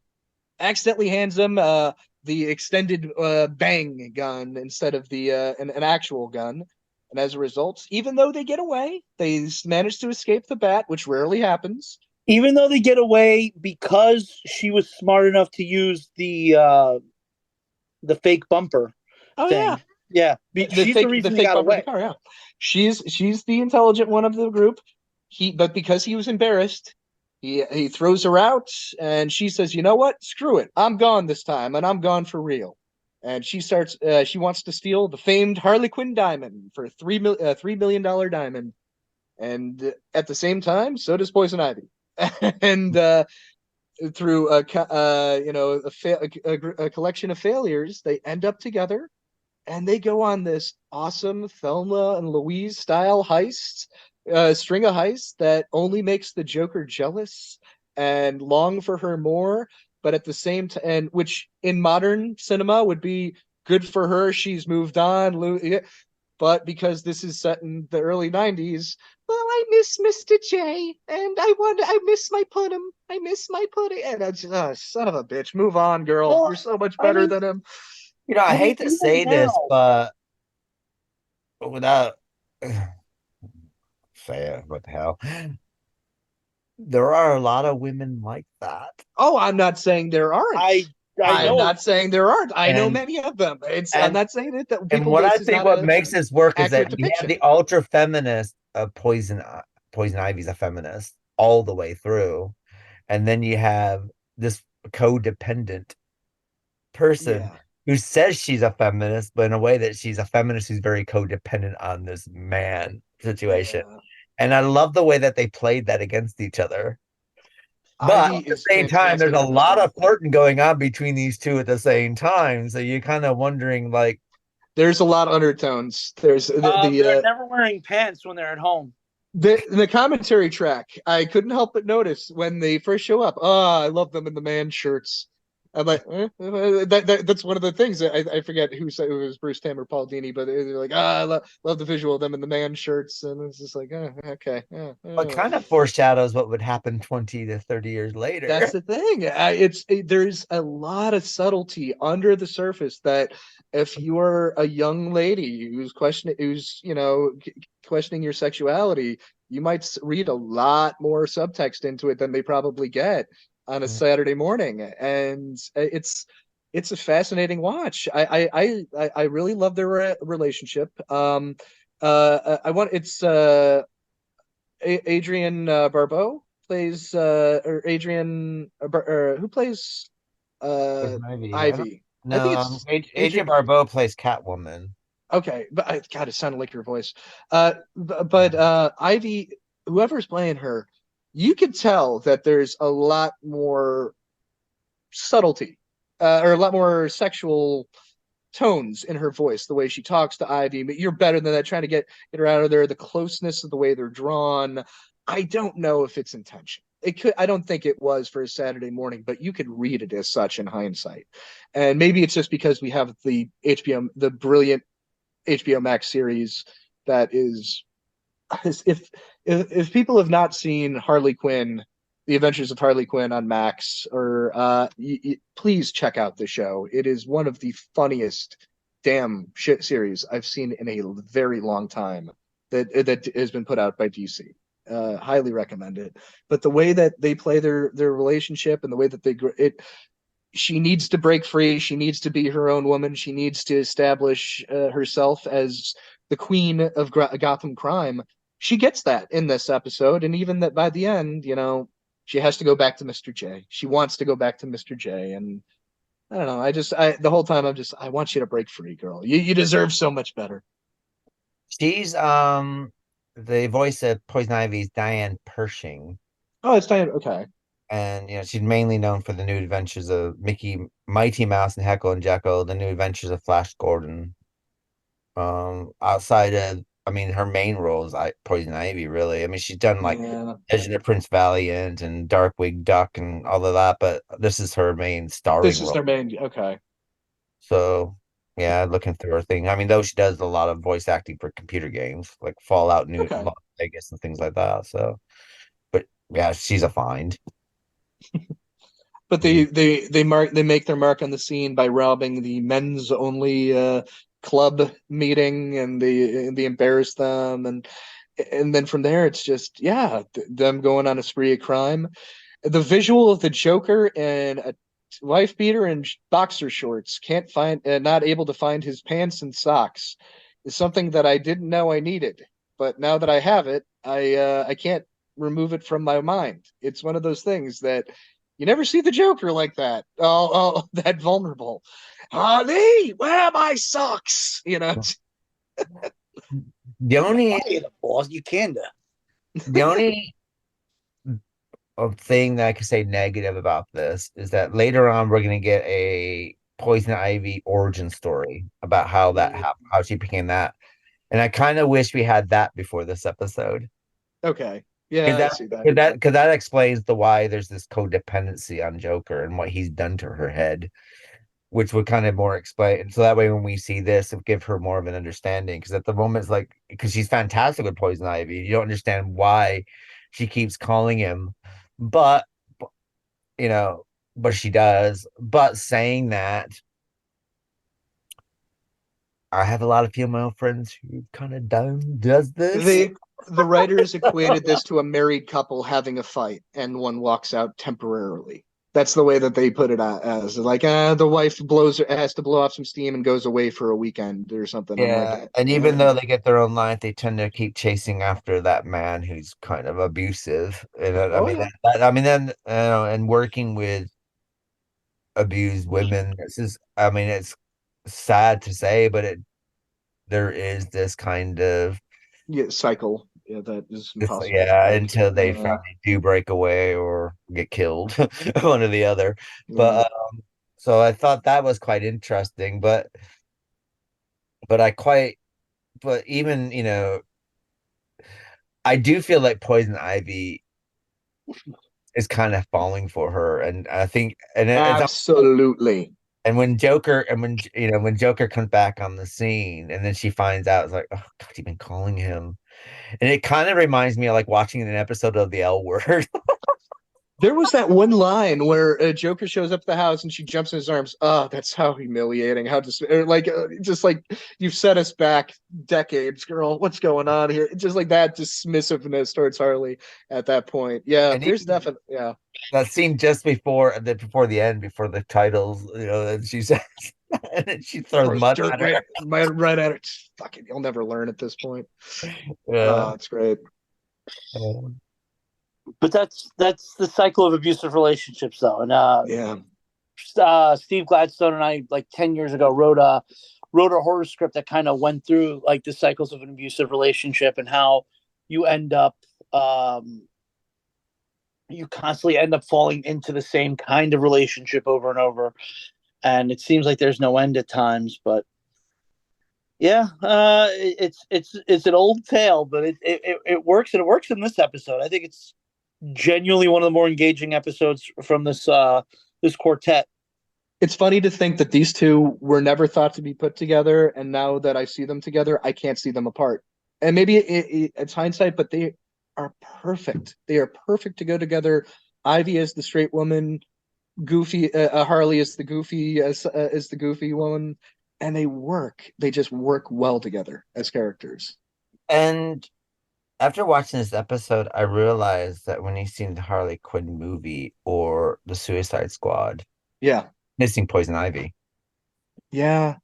Accidentally hands him the extended bang gun instead of the an actual gun. And as a result, even though they get away, they manage to escape the bat, which rarely happens. Even though they get away, because she was smart enough to use the fake bumper thing. Yeah, she's the reason they got away. Car, yeah. She's the intelligent one of the group. But because he was embarrassed, he throws her out, and she says, "You know what? Screw it. I'm gone this time, and I'm gone for real." And she wants to steal the famed Harley Quinn diamond for $3 million diamond. And at the same time, so does Poison Ivy. And through a collection of failures, they end up together, and they go on this awesome Thelma and Louise style heist, string of heists that only makes the Joker jealous and long for her more. But at the same time, and which in modern cinema would be good for her, she's moved on. But because this is set in the early 90s, well, I miss Mr. J, and I miss my pudding. I miss my pudding. And I just, son of a bitch, move on, girl. Well, you're so much better than him. You know, I hate to say this, but without say it, what the hell? There are a lot of women like that. Oh, I'm not saying there aren't. I'm not saying there aren't. I know many of them. I'm not saying it that people. And what I think what makes this work is that you have the ultra feminist of Poison Ivy's a feminist all the way through, and then you have this codependent person who says she's a feminist, but in a way that she's a feminist who's very codependent on this man situation. Yeah. And I love the way that they played that against each other. But at the same time, there's a lot of flirting going on between these two at the same time. So you're kind of wondering, like, there's a lot of undertones. There's they're never wearing pants when they're at home. The commentary track, I couldn't help but notice when they first show up. Oh, I love them in the man shirts. I'm like, that's one of the things. I forget who said it was Bruce Tam or Paul Dini, but they're like, I love the visual of them in the man shirts, and it's just like, okay. It kind of foreshadows what would happen 20 to 30 years later. That's the thing. There's a lot of subtlety under the surface that if you are a young lady who's questioning your sexuality, you might read a lot more subtext into it than they probably get on a Saturday morning, and it's a fascinating watch. I really love their relationship. Adrienne Barbeau plays who plays Ivy. No, Adrienne Barbeau plays Catwoman. Okay, but God, it sounded like your voice. But Ivy, whoever's playing her, you could tell that there's a lot more subtlety, or a lot more sexual tones in her voice, the way she talks to Ivy. But you're better than that, trying to get her out of there. The closeness of the way they're drawn. I don't know if it's intentional. It could. I don't think it was for a Saturday morning, but you could read it as such in hindsight. And maybe it's just because we have the brilliant HBO Max series that is, if people have not seen Harley Quinn, The Adventures of Harley Quinn on Max, or please check out the show. It is one of the funniest damn shit series I've seen in a very long time that has been put out by DC. Highly recommend it. But the way that they play their relationship and the way that she needs to break free. She needs to be her own woman. She needs to establish herself as the queen of Gotham crime. She gets that in this episode, and even that by the end, she has to go back to Mr. J. She wants to go back to Mr. J, and I don't know. The whole time I want you to break free, girl. You deserve so much better. She's the voice of Poison Ivy's Diane Pershing. Oh, it's Diane. Okay. And she's mainly known for the New Adventures of Mighty Mouse and Heckle and Jekyll, the New Adventures of Flash Gordon. Outside of, I mean, her main role is Poison Ivy, really. I mean, she's done like Legend of Prince Valiant and Darkwing Duck and all of that, but this is her main starring This is role. their main. Okay. So, yeah, looking through her thing. I mean, though she does a lot of voice acting for computer games like Fallout New Okay. Las Vegas and things like that. So, but yeah, she's a find. But they make their mark on the scene by robbing the men's only club meeting, and they embarrass them, and then from there it's just them going on a spree of crime. The visual of the Joker and a wife beater and boxer shorts, not able to find his pants and socks, is something that I didn't know I needed, but now that I have it, I can't remove it from my mind. It's one of those things that you never see the Joker like that. Oh, that vulnerable. Harley, where are my socks? The only boss, you can. the only thing that I could say negative about this is that later on we're gonna get a Poison Ivy origin story about how that happened, how she became that. And I kind of wish we had that before this episode. Okay. Yeah, I see that. Because that explains the why there's this codependency on Joker and what he's done to her head, which would kind of more explain. So that way, when we see this, it'll give her more of an understanding. Because at the moment, it's like, because she's fantastic with Poison Ivy, you don't understand why she keeps calling him, but but she does. But saying that, I have a lot of female friends who kind of does this. The writers equated this to a married couple having a fight and one walks out temporarily. That's the way that they put it as like the wife has to blow off some steam and goes away for a weekend or something. Yeah, and even though they get their own line, they tend to keep chasing after that man who's kind of abusive. And I mean, then and working with abused women, I mean, it's sad to say, but there is this kind of cycle. Yeah, that is impossible. Until they finally do break away or get killed, one or the other. But so I thought that was quite interesting, but even I do feel like Poison Ivy is kind of falling for her, and I think, and absolutely. And when Joker comes back on the scene, and then she finds out, it's like, oh God, you've been calling him, and it kind of reminds me of like watching an episode of The L Word. There was that one line where Joker shows up at the house and she jumps in his arms. Oh, that's how humiliating. How just like you've set us back decades, girl. What's going on here? Just like that dismissiveness towards Harley at that point. Yeah, and there's definitely that scene just before the end, before the titles. And she says, and then she throws mud at her. Right at it. Fucking, you'll never learn at this point. Yeah, it's great. But that's the cycle of abusive relationships, though. And Steve Gladstone and I, like 10 years ago, wrote wrote a horror script that kind of went through like the cycles of an abusive relationship and how you end up you constantly end up falling into the same kind of relationship over and over, and it seems like there's no end at times. But yeah, it's an old tale, but it works, and it works in this episode. I think it's genuinely one of the more engaging episodes from this quartet. It's funny to think that these two were never thought to be put together, and now that I see them together, I can't see them apart. And maybe it's hindsight, but they are perfect. They are perfect to go together. Ivy as the straight woman, Goofy Harley as the goofy one, and they work. They just work well together as characters. And after watching this episode, I realized that when you've seen the Harley Quinn movie or the Suicide Squad, Yeah, missing Poison Ivy. yeah.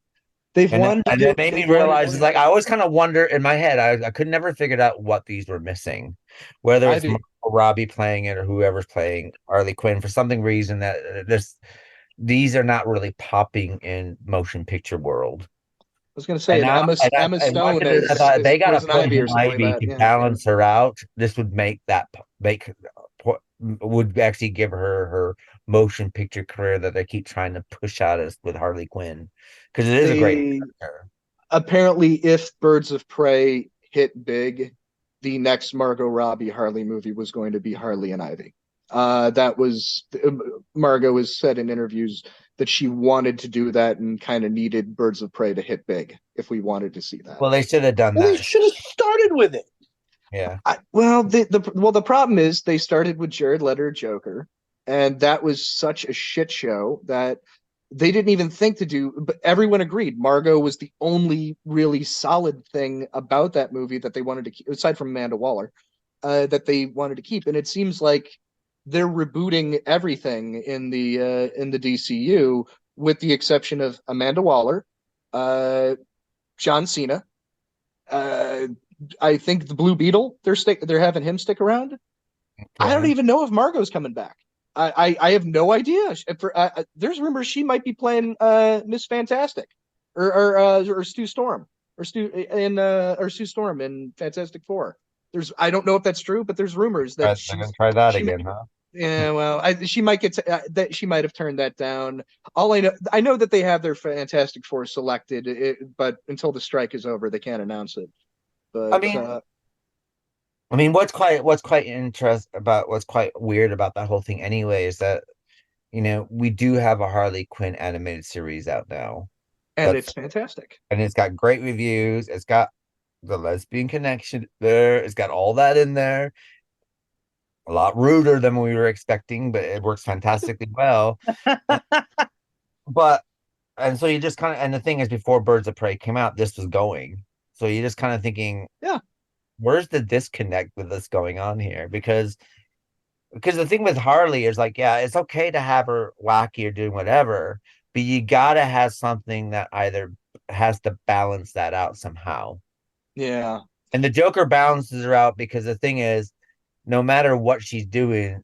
They've And wanted to and do. that made me They've wanted realize, it's like I always kind of wonder in my head, I could never figure out what these were missing, whether it's Ivy. Margot Robbie playing it or whoever's playing Harley Quinn for something reason that these are not really popping in motion picture world. I was going to say, And an now, Emma and Stone watching this, I as thought they got a Poison Ivy or Poison something like Ivy that. to Yeah, balance her out. This would would actually give her motion picture career that they keep trying to push out us with Harley Quinn, because it is a great they character. apparently, if Birds of Prey hit big, the next Margot Robbie Harley movie was going to be Harley and Ivy. That was Margot has said in interviews that she wanted to do that and kind of needed Birds of Prey to hit big if we wanted to see that. Well, they should have done Well, they that. should have started with it. Yeah. The problem is they started with Jared Leto Joker, and that was such a shit show that they didn't even think to do. But everyone agreed Margot was the only really solid thing about that movie that they wanted to keep, aside from Amanda Waller, that they wanted to keep. And it seems like they're rebooting everything in the DCU, with the exception of Amanda Waller, John Cena. I think the Blue Beetle, they're having him stick around. I don't even know if Margot's coming back. I have no idea. There's rumors she might be playing Miss Fantastic, or Stu Storm, or Sue Storm in Fantastic Four. I don't know if that's true, but there's rumors that They're gonna try that she again, might, huh? yeah, well, she might get that she might have turned that down. All I know that they have their Fantastic Four selected, but until the strike is over, they can't announce it. I But mean, what's quite weird about that whole thing anyway is that we do have a Harley Quinn animated series out now. and it's fantastic. And it's got great reviews. It's got the lesbian connection there. It's got all that in there. A lot ruder than we were expecting, but it works fantastically well. But and so you just kind of, and the thing is, before Birds of Prey came out, this was going. So you're just kind of thinking, Yeah, where's the disconnect with this going on here? Because the thing with Harley is like, yeah, it's okay to have her wacky or doing whatever, but you gotta have something that either has to balance that out somehow. yeah. And the Joker balances her out because the thing is, no matter what she's doing,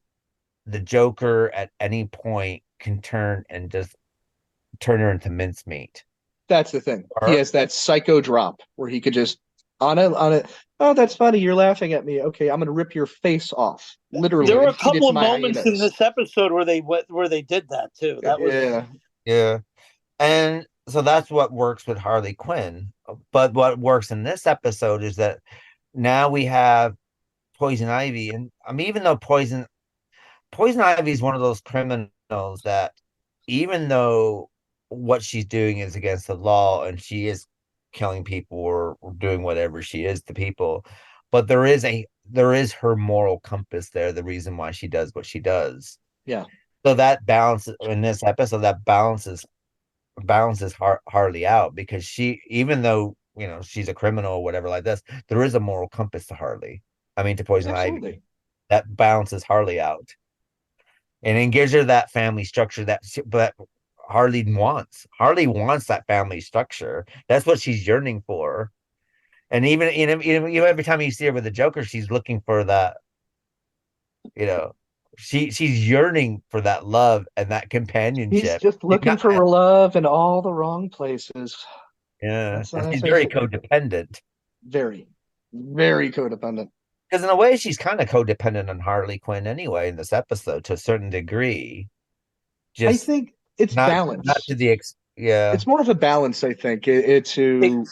the Joker at any point can turn her into mincemeat. That's the thing. He has that psycho drop where he could just on a. Oh, that's funny. You're laughing at me. Okay, I'm gonna rip your face off. Literally. There were a and feed it couple to of my moments in hyenas. this episode where they did that too. That was Yeah. And so that's what works with Harley Quinn. But what works in this episode is that now we have Poison Ivy, and I mean, even though Poison Ivy is one of those criminals that, even though what she's doing is against the law and she is killing people or doing whatever she is to people, but there is her moral compass there, the reason why she does what she does. Yeah. So that balances in this episode, that balances Harley out, because she, even though she's a criminal or whatever like this, there is a moral compass to Harley. I mean, to Poison Absolutely. Ivy, that balances Harley out, and then gives her that family structure but Harley wants. Harley wants that family structure. That's what she's yearning for. And even every time you see her with the Joker, she's looking for that. She's yearning for that love and that He's companionship. just looking for love in all the wrong places. Yeah, That's and she's how I very feel. codependent. Very, very codependent. Because in a way, she's kind of codependent on Harley Quinn anyway in this episode to a certain degree. I Just think it's not balance. to the yeah. It's more of a balance. I think it's Hey, to.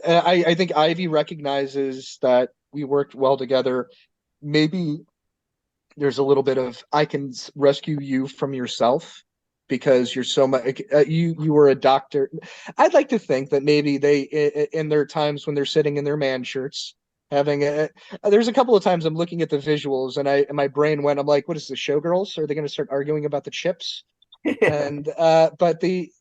I think Ivy recognizes that we worked well together. Maybe there's a little bit of I can rescue you from yourself because you're so much you were a doctor. I'd like to think that maybe they in their times when they're sitting in their man shirts having a there's a couple of times I'm looking at the visuals and my brain went I'm like what is the showgirls, are they going to start arguing about the chips? And but the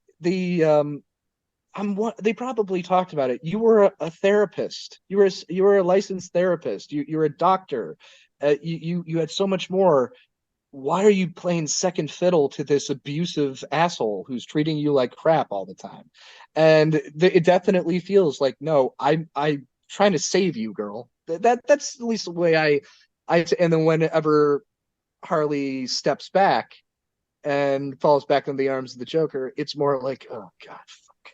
I'm what they probably talked about it. You were a therapist. You were a licensed therapist. You're a doctor. You had so much more. Why are you playing second fiddle to this abusive asshole who's treating you like crap all the time? And it definitely feels like no, I'm trying to save you, girl. That's at least the way I. And then whenever Harley steps back and falls back in the arms of the Joker, it's more like oh god.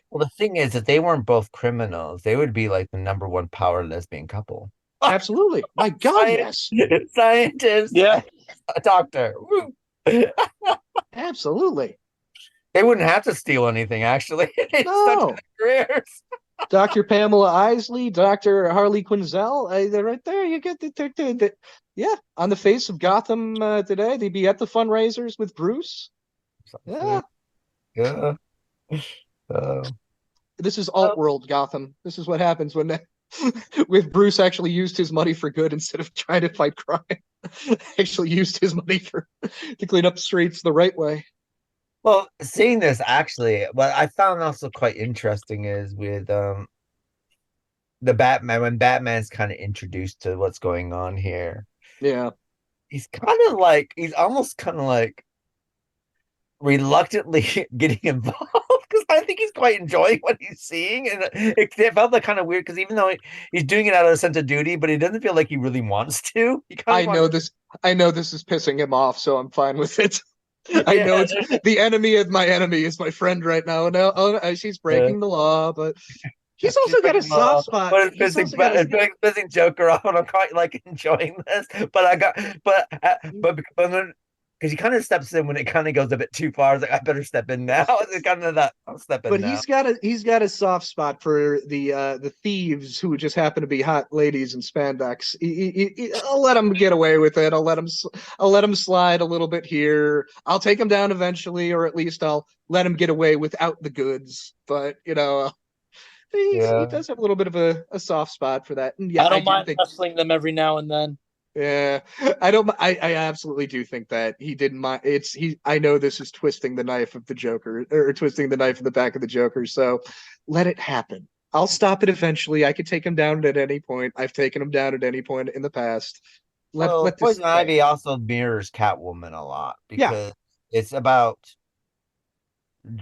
Well, the thing is, if they weren't both criminals, they would be like the number one power lesbian couple. Absolutely. My God, yes. Scientist, yeah, a doctor. Woo. Absolutely. They wouldn't have to steal anything, actually. They just have to No. have careers. Dr. Pamela Isley, Dr. Harley Quinzel, they're right there. You get yeah, on the face of Gotham today. They'd be at the fundraisers with Bruce. Yeah. Yeah. This is alt world Gotham. This is what happens when with Bruce actually used his money for good instead of trying to fight crime. Actually used his money for to clean up the streets the right way. Well, seeing this actually, what I found also quite interesting is with the Batman when Batman's kind of introduced to what's going on here. Yeah. He's almost kind of like reluctantly getting involved because I think he's quite enjoying what he's seeing, and it felt like kind of weird because even though he's doing it out of a sense of duty, but he doesn't feel like he really wants to. He kind I of know wants. this. I know this is pissing him off, so I'm fine with it. I Yeah, know it's the enemy of my enemy is my friend right now. No, she's breaking the law, but he's she's also got a breaking the soft law, spot. but it's He's pissing, also got a it's pissing Joker off, and I'm quite like enjoying this. But I got, but then because he kind of steps in when it kind of goes a bit too far. I was like, I better step in now. It's kind of that I'll step in but now. he's got a soft spot for the thieves who just happen to be hot ladies in spandex. I'll let him get away with it. I'll let him slide a little bit here. I'll take him down eventually, or at least I'll let him get away without the goods. But he Yeah. does have a little bit of a soft spot for that. And yeah, I I don't do mind think wrestling them every now and then. yeah, I don't. I absolutely do think that he didn't mind. It's he. I know this is twisting the knife of the Joker, or twisting the knife in the back of the Joker. So let it happen. I'll stop it eventually. I could take him down at any point. I've taken him down at any point in the past. Well, Let this Poison play Ivy out. also mirrors Catwoman a lot Yeah, because it's about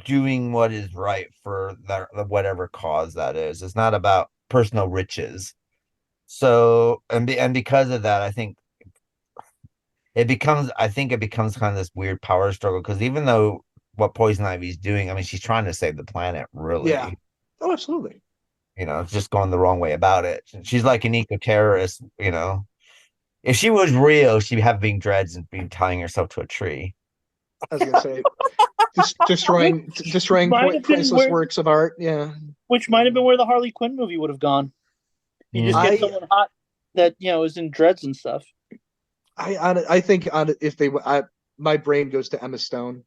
doing what is right for whatever cause that is. It's not about personal riches. So and because of that, I think it becomes kind of this weird power struggle because even though what Poison Ivy's doing, I mean, she's trying to save the planet, yeah. really. Oh, absolutely. It's just going the wrong way about it. She's like an eco-terrorist. If she was real, she'd be having dreads and be tying herself to a tree. I was gonna say destroying Might have been priceless where, works of art. Yeah, which might have been where the Harley Quinn movie would have gone. You just get Mm. I someone hot that is in dreads and stuff. I think if they my brain goes to Emma Stone.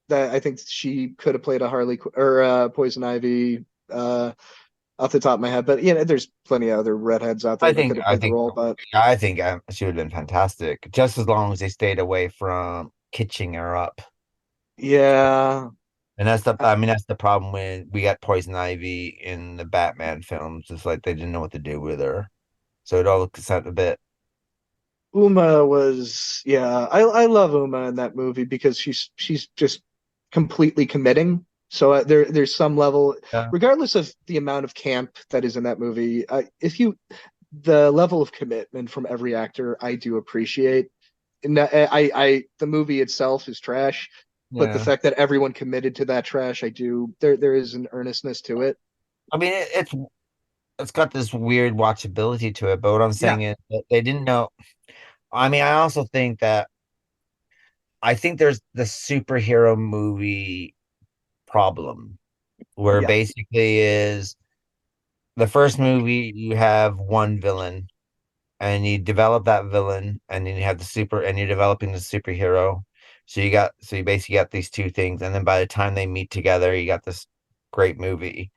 That I think she could have played a Harley or Poison Ivy off the top of my head. But there's plenty of other redheads out there I that think could have I played the think role. But I think she would have been fantastic, just as long as they stayed away from kitching her up. yeah, And that's the problem when we got Poison Ivy in the Batman films. It's like they didn't know what to do with her, so it all looks a bit. Uma was I love Uma in that movie because she's just completely committing. So there's some level, Yeah, regardless of the amount of camp that is in that movie. If you the level of commitment from every actor, I do appreciate. And the movie itself is trash, but the yeah. fact that everyone committed to that trash, I do. There is an earnestness to it. I mean, it's got this weird watchability to it. But what I'm Yeah, saying is that they didn't know. I mean, I also think that I think there's the superhero movie problem where yeah, basically is the first movie you have one villain and you develop that villain and then you have the super and you're developing the superhero. So you basically got these two things, and then by the time they meet together, you got this great movie.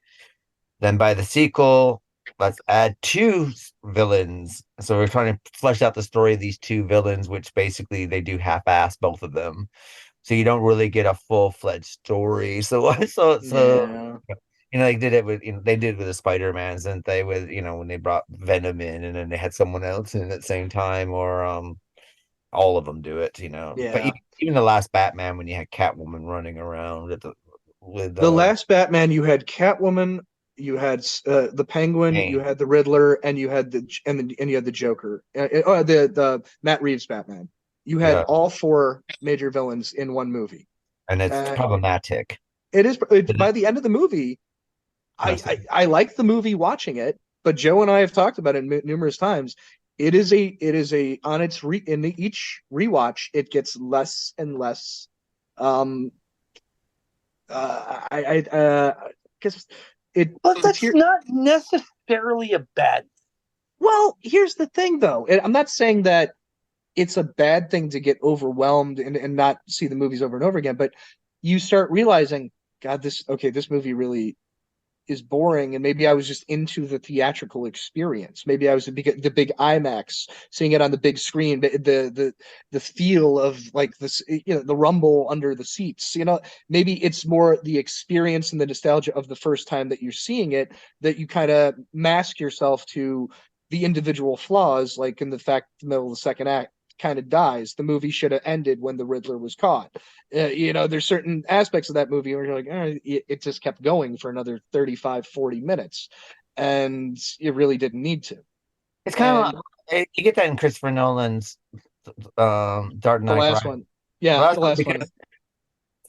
Then by the sequel, let's add two villains. So we're trying to flesh out the story of these two villains, which basically they do half-ass both of them. So you don't really get a full-fledged story. So yeah. they did it with they did with the Spider-Mans, and they with when they brought Venom in, and then they had someone else in at the same time, or all of them do it. But Yeah. even the last Batman, when you had Catwoman running around with The last Batman, you had Catwoman, you had the Penguin, you Kane. had the Riddler, and you had the Joker. The Matt Reeves Batman. You had Yeah, all four major villains in one movie. and it's Uh, problematic. it is it's, But by the end of the movie, it's messy. I like the movie watching it, but Joe and I have talked about it numerous times. It is a on its in each rewatch, it gets less and less. Um, because it But the that's tier. not necessarily a bad. Well, here's the thing, though. I'm not saying that it's a bad thing to get overwhelmed and not see the movies over and over again, but you start realizing, God, this movie really is boring, and maybe I was just into the theatrical experience. Maybe I was the big IMAX, seeing it on the big screen, the feel of like this, the rumble under the seats. Maybe it's more the experience and the nostalgia of the first time that you're seeing it that you kind of mask yourself to the individual flaws, like in the fact the middle of the second act kind of dies. The movie should have ended when the Riddler was caught. There's certain aspects of that movie where you're like, it just kept going for another 35, 40 minutes. And it really didn't need to. It's kind of And you get that in Christopher Nolan's Dark the Knight last Rises. one, yeah, Well, the that's last one. because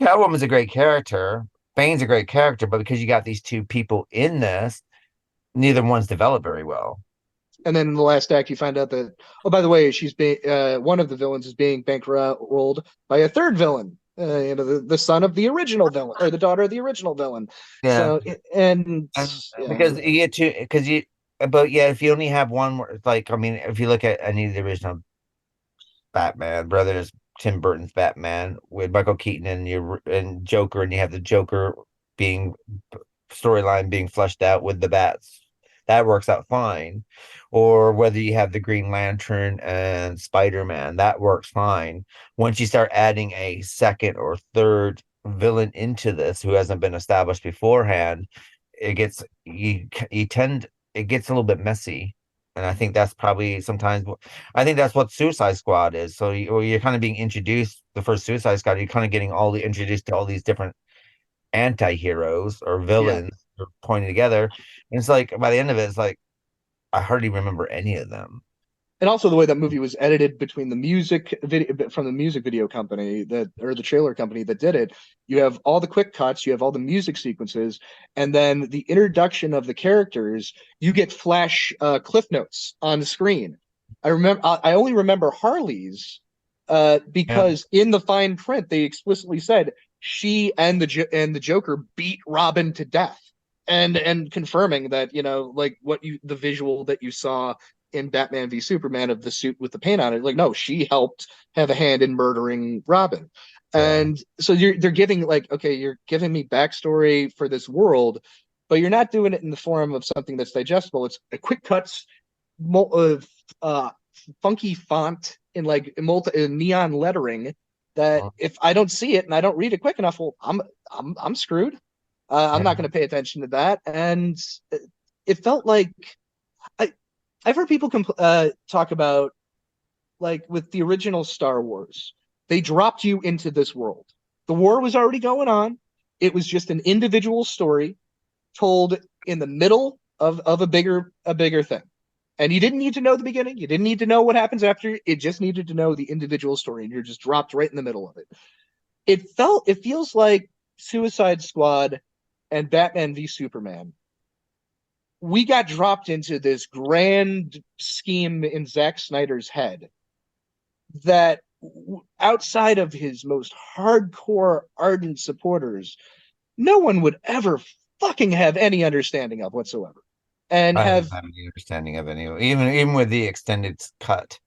Catwoman's a great character, Bane's a great character, but because you got these two people in this, neither one's developed very well. And then in the last act, you find out that, oh, by the way, she's being one of the villains is being bankrolled by a third villain. The son of the original villain or the daughter of the original villain. Yeah, So and and yeah, because you get to because you, but yeah, if you only have one, like I mean, if you look at any of the original Batman, brothers, Tim Burton's Batman with Michael Keaton and Joker, and you have the Joker being storyline being fleshed out with the bats. That works out fine. Or whether you have the Green Lantern and Spider-Man, that works fine. Once you start adding a second or third villain into this who hasn't been established beforehand, it gets you tend it gets a little bit messy. And I think that's probably sometimes I think that's what Suicide Squad is. So you're kind of being introduced the first Suicide Squad, you're kind of getting introduced to all these different anti-heroes or yeah. villains are pointing together. And it's like by the end of it, it's like I hardly remember any of them. And also the way that movie was edited between the music video from the music video company or the trailer company that did it. You have all the quick cuts, you have all the music sequences, and then the introduction of the characters. You get flash cliff notes on the screen. I only remember Harley's Yeah. because in the fine print they explicitly said she and the Joker beat Robin to death. And confirming that, like the visual that you saw in Batman v Superman of the suit with the paint on it. Like, no, she helped have a hand in murdering Robin. Yeah. And so they're giving like, okay, you're giving me backstory for this world, but you're not doing it in the form of something that's digestible. It's a quick cuts, uh, funky font in like in neon lettering that if I don't see it and I don't read it quick enough, well, I'm screwed. I'm Yeah. not going to pay attention to that. And it felt like I, I've heard people talk about like with the original Star Wars, they dropped you into this world. The war was already going on. It was just an individual story told in the middle of a bigger thing. And you didn't need to know the beginning. You didn't need to know what happens after. It just needed to know the individual story, and you're just dropped right in the middle of it. It feels like Suicide Squad and Batman v Superman we got dropped into this grand scheme in Zack Snyder's head that outside of his most hardcore ardent supporters, no one would ever fucking have any understanding of whatsoever. And I have don't have any understanding of any, even with the extended cut.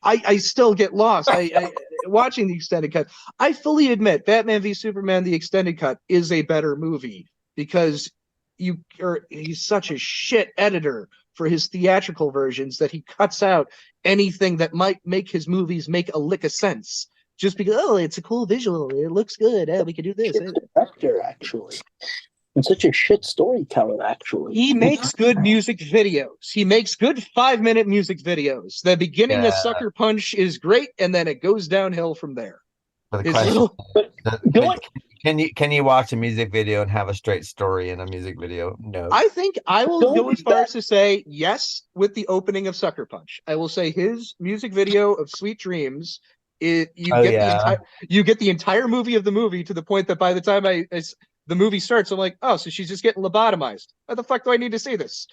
I still get lost. I watching the extended cut. I fully admit Batman v Superman the extended cut is a better movie because he's such a shit editor for his theatrical versions that he cuts out anything that might make his movies make a lick of sense. Just because it's a cool visual, it looks good. We could do this. Director, actually. And such a shit storyteller, actually. He makes good music videos. He makes good 5-minute music videos. The beginning of Sucker Punch is great, and then it goes downhill from there. But the question, can you watch a music video and have a straight story in a music video? No. I think I will go as far as to say yes with the opening of Sucker Punch. I will say his music video of Sweet Dreams, you get the entire movie of the movie to the point that by the time the movie starts, I'm like, oh, so she's just getting lobotomized. Why the fuck do I need to see this?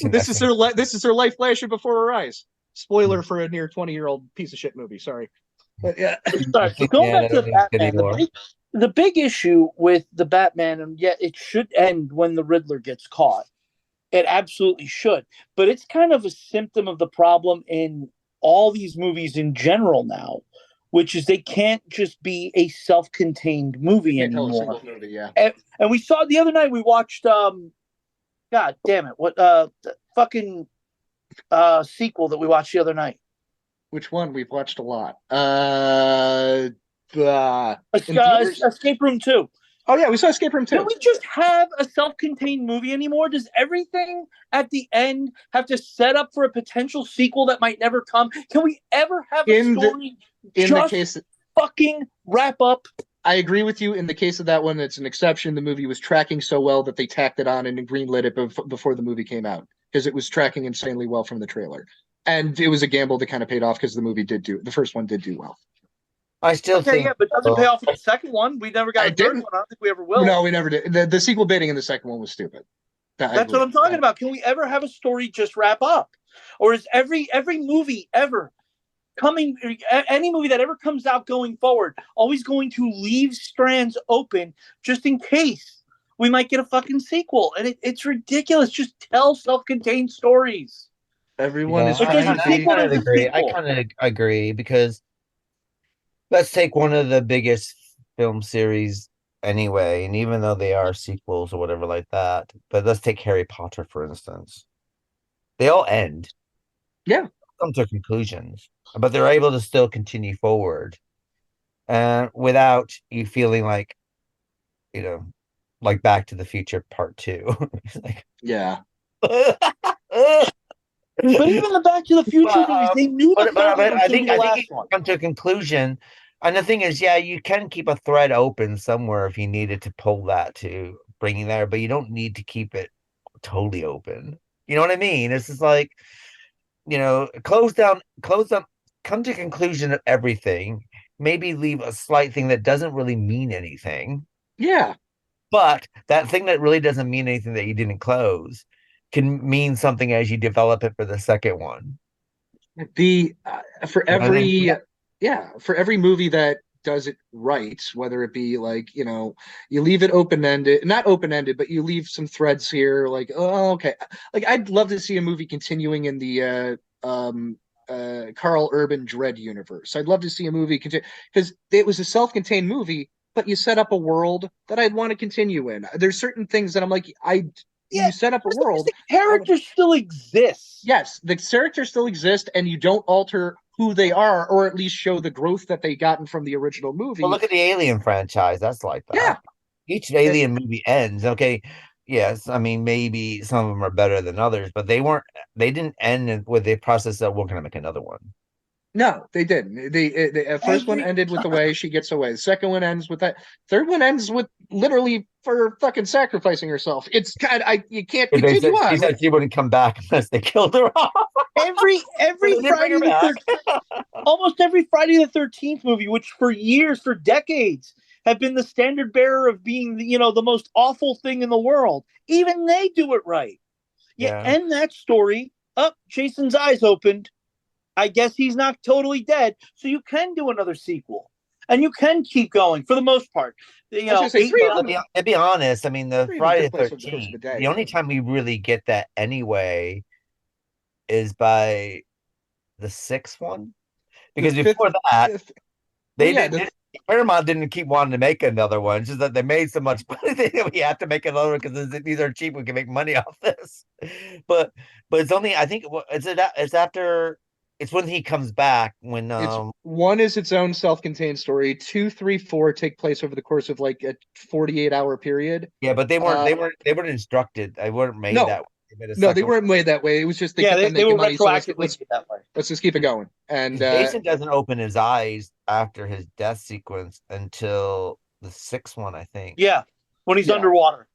This is her life flashing before her eyes. Spoiler for a near 20-year-old piece of shit movie. Sorry. But yeah. Sorry. So going back to Batman, the big issue with the Batman, and yet it should end when the Riddler gets caught. It absolutely should. But it's kind of a symptom of the problem in all these movies in general now, which is they can't just be a self-contained movie anymore. And we saw the other night, we watched, God damn it, what the fucking sequel that we watched the other night. Which one? We've watched a lot. Escape Room 2. Oh, yeah, we saw Escape Room 2. Can we just have a self-contained movie anymore? Does everything at the end have to set up for a potential sequel that might never come? Can we ever have a story fucking wrap up? I agree with you. In the case of that one, it's an exception. The movie was tracking so well that they tacked it on and greenlit it before the movie came out because it was tracking insanely well from the trailer. And it was a gamble that kind of paid off because the first one did do well. I still think... but it doesn't pay off for the second one. We never got a third one. I don't think we ever will. No, we never did. The sequel baiting in the second one was stupid. That's what I'm talking about. Can we ever have a story just wrap up? Or is every movie ever coming, any movie that ever comes out going forward, always going to leave strands open just in case we might get a fucking sequel? And it's ridiculous. Just tell self-contained stories. Everyone is trying to I kind of agree because let's take one of the biggest film series anyway, and even though they are sequels or whatever like that, but let's take Harry Potter, for instance. They all end. Yeah. Come to conclusions, but they're able to still continue forward without you feeling like, like Back to the Future Part 2. Yeah. But even the Back to the Future movies, they knew the I think you come to a conclusion. And the thing is, you can keep a thread open somewhere if you needed to pull that to bring you there, but you don't need to keep it totally open. You know what I mean? It's just like, close down, come to a conclusion of everything, maybe leave a slight thing that doesn't really mean anything. Yeah. But that thing that really doesn't mean anything that you didn't close can mean something as you develop it for the second one. For every movie that does it right, whether it be like, you leave it open-ended, not open-ended, but you leave some threads here, like, oh, okay. Like, I'd love to see a movie continuing in the Carl Urban Dread universe. I'd love to see a movie continue, because it was a self-contained movie, but you set up a world that I'd want to continue in. There's certain things that I'm like, you set up a world. The characters still exist. Yes, the characters still exist, and you don't alter who they are, or at least show the growth that they gotten from the original movie. Well, look at the Alien franchise. That's like that. Yeah. Each Alien movie ends. Okay. Yes. I mean, maybe some of them are better than others, but they didn't end with the process of we're going to make another one. No, they didn't. The first one ended with the way she gets away. The second one ends with that. Third one ends with literally for fucking sacrificing herself. It's kind of, you can't continue on. She said she wouldn't come back unless they killed her off. Every Friday almost every Friday the 13th movie, which for years, for decades, have been the standard bearer of being the most awful thing in the world. Even they do it right. Yeah, end that story. Jason's eyes opened. I guess he's not totally dead, so you can do another sequel, and you can keep going for the most part. You know, say three of them. To be honest, I mean, the Friday the 13th, the only time we really get that anyway is by the sixth one, because before that, Paramount didn't keep wanting to make another one. It's just that they made so much money we have to make another one because these are cheap. We can make money off this. But it's only, I think it's after, it's when he comes back, when one is its own self-contained story. 2, 3, 4 take place over the course of like a 48-hour period. Yeah, but they weren't instructed. They weren't made that way. No, they weren't made that way. It was just they were money, retroactively so that way. Let's just keep it going. And Jason doesn't open his eyes after his death sequence until the sixth one, I think. Yeah, when he's underwater.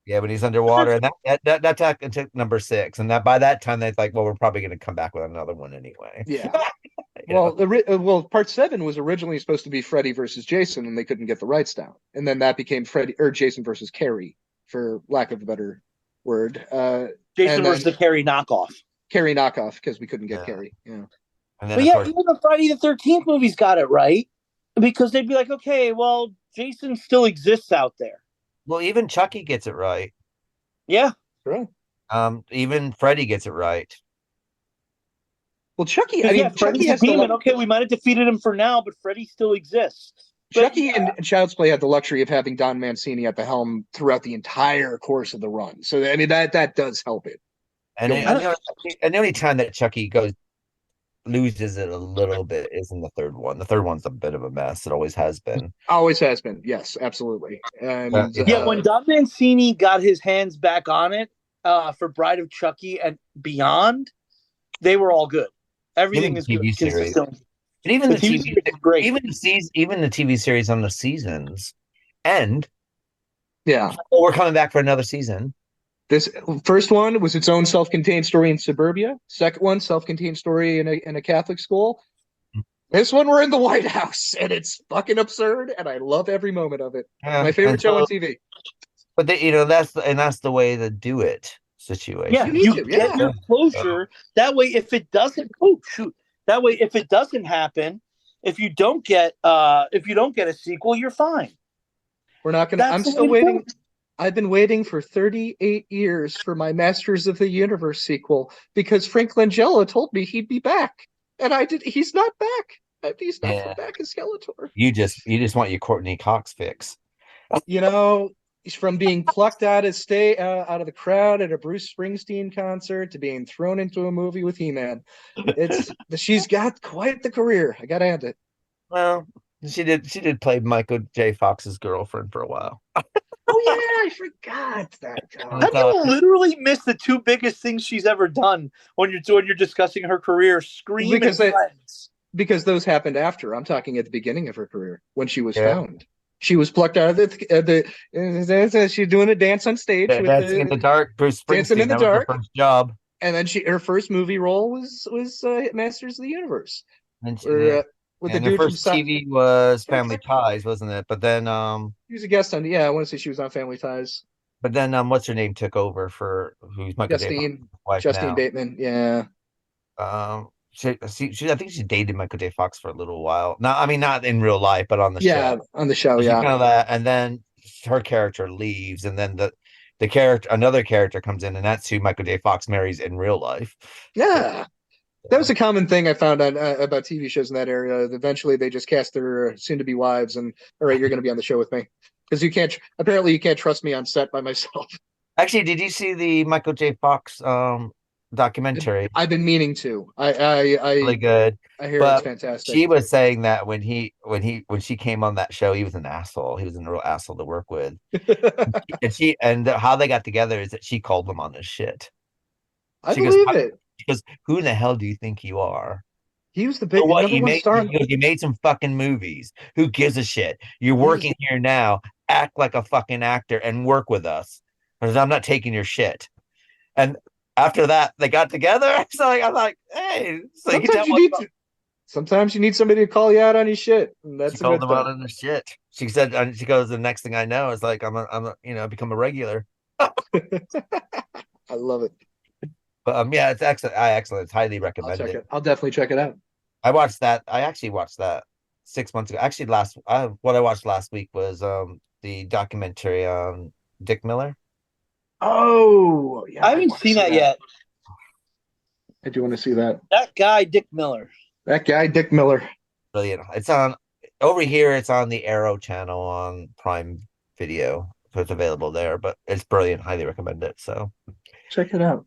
Yeah, when he's underwater, and that took number 6, and that by that time they're like, well, we're probably going to come back with another one anyway. Yeah. Well, part 7 was originally supposed to be Freddy versus Jason, and they couldn't get the rights down, and then that became Jason versus Carrie, for lack of a better word. Jason versus the Carrie knockoff. Carrie knockoff, because we couldn't get Carrie. Yeah. And then, but yeah, even the Friday the 13th movies got it right, because they'd be like, okay, well, Jason still exists out there. Well, even Chucky gets it right. Yeah. True. Even Freddy gets it right. Well, Chucky, I mean, Chucky has demon. Okay, we might have defeated him for now, but Freddy still exists. Chucky and Child's Play had the luxury of having Don Mancini at the helm throughout the entire course of the run. So, I mean, that does help it. And the only time that Chucky loses it a little bit is in the third one. The third one's a bit of a mess. It always has been. Always has been. Yes, absolutely. And when Don Mancini got his hands back on it for Bride of Chucky and beyond, they were all good. Everything is good. And even the TV series is great. Even the TV series on the seasons end. Yeah. We're coming back for another season. This first one was its own self-contained story in suburbia. Second one, self-contained story in a Catholic school. This one, we're in the White House, and it's fucking absurd, and I love every moment of it. Yeah, my favorite show on TV. But that's the way to do it. Situation. Yeah, you get your closure. That way, if it doesn't, that way, if it doesn't happen, if you don't get a sequel, you're fine. We're not gonna. I'm still waiting. I've been waiting for 38 years for my Masters of the Universe sequel because Frank Langella told me he'd be back, and I did. He's not back. He's not back as Skeletor. You just want your Courtney Cox fix. You know, from being plucked out of the crowd at a Bruce Springsteen concert to being thrown into a movie with He-Man. She's got quite the career. I gotta hand it. Well, she did play Michael J. Fox's girlfriend for a while. Oh yeah, I forgot that. How do you literally miss the two biggest things she's ever done when you're discussing her career? Scream and Friends. Because those happened after. I'm talking at the beginning of her career when she was found. She was plucked out of the. She's doing a dance on stage. Dancing in the Dark. Bruce Springsteen. Dancing in the Dark. Was her first job. And then her first movie role was Masters of the Universe. And the first TV was Family Ties, wasn't it? But then she was a guest on. Yeah, I want to say she was on Family Ties. But then what's her name took over for who's Michael Justine Bateman. Yeah. I think she dated Michael J. Fox for a little while. Not in real life, but on the show. Yeah, on the show. Yeah, kind of that. And then her character leaves, and then another character comes in, and that's who Michael J. Fox marries in real life. Yeah. That was a common thing I found on about TV shows in that area. Eventually, they just cast their soon-to-be wives, and all right, you're going to be on the show with me because you can't trust me on set by myself. Actually, did you see the Michael J. Fox documentary? I've been meaning to. Really good. I hear it's fantastic. She was saying that when she came on that show, he was an asshole. He was a real asshole to work with. and how they got together is that she called him on his shit. I believe it. Because who in the hell do you think you are? He was the big number one star. You made some fucking movies. Who gives a shit? You're working here now. Act like a fucking actor and work with us. Because I'm not taking your shit. And after that, they got together. So I'm like, hey. So sometimes you need somebody to call you out on your shit. And that's she called them out on the shit. She said, she goes, the next thing I know is like, I'm become a regular. I love it. But yeah, it's excellent. Excellent. It's highly I'll check recommended. it. I'll definitely check it out. I watched that. I actually watched that 6 months ago. Actually, what I watched last week was the documentary on Dick Miller. Oh, yeah. I haven't seen that yet. I do want to see that. That guy, Dick Miller. That guy, Dick Miller. Brilliant. It's on over here. It's on the Arrow channel on Prime Video, so it's available there. But it's brilliant. Highly recommend it. So, Check it out.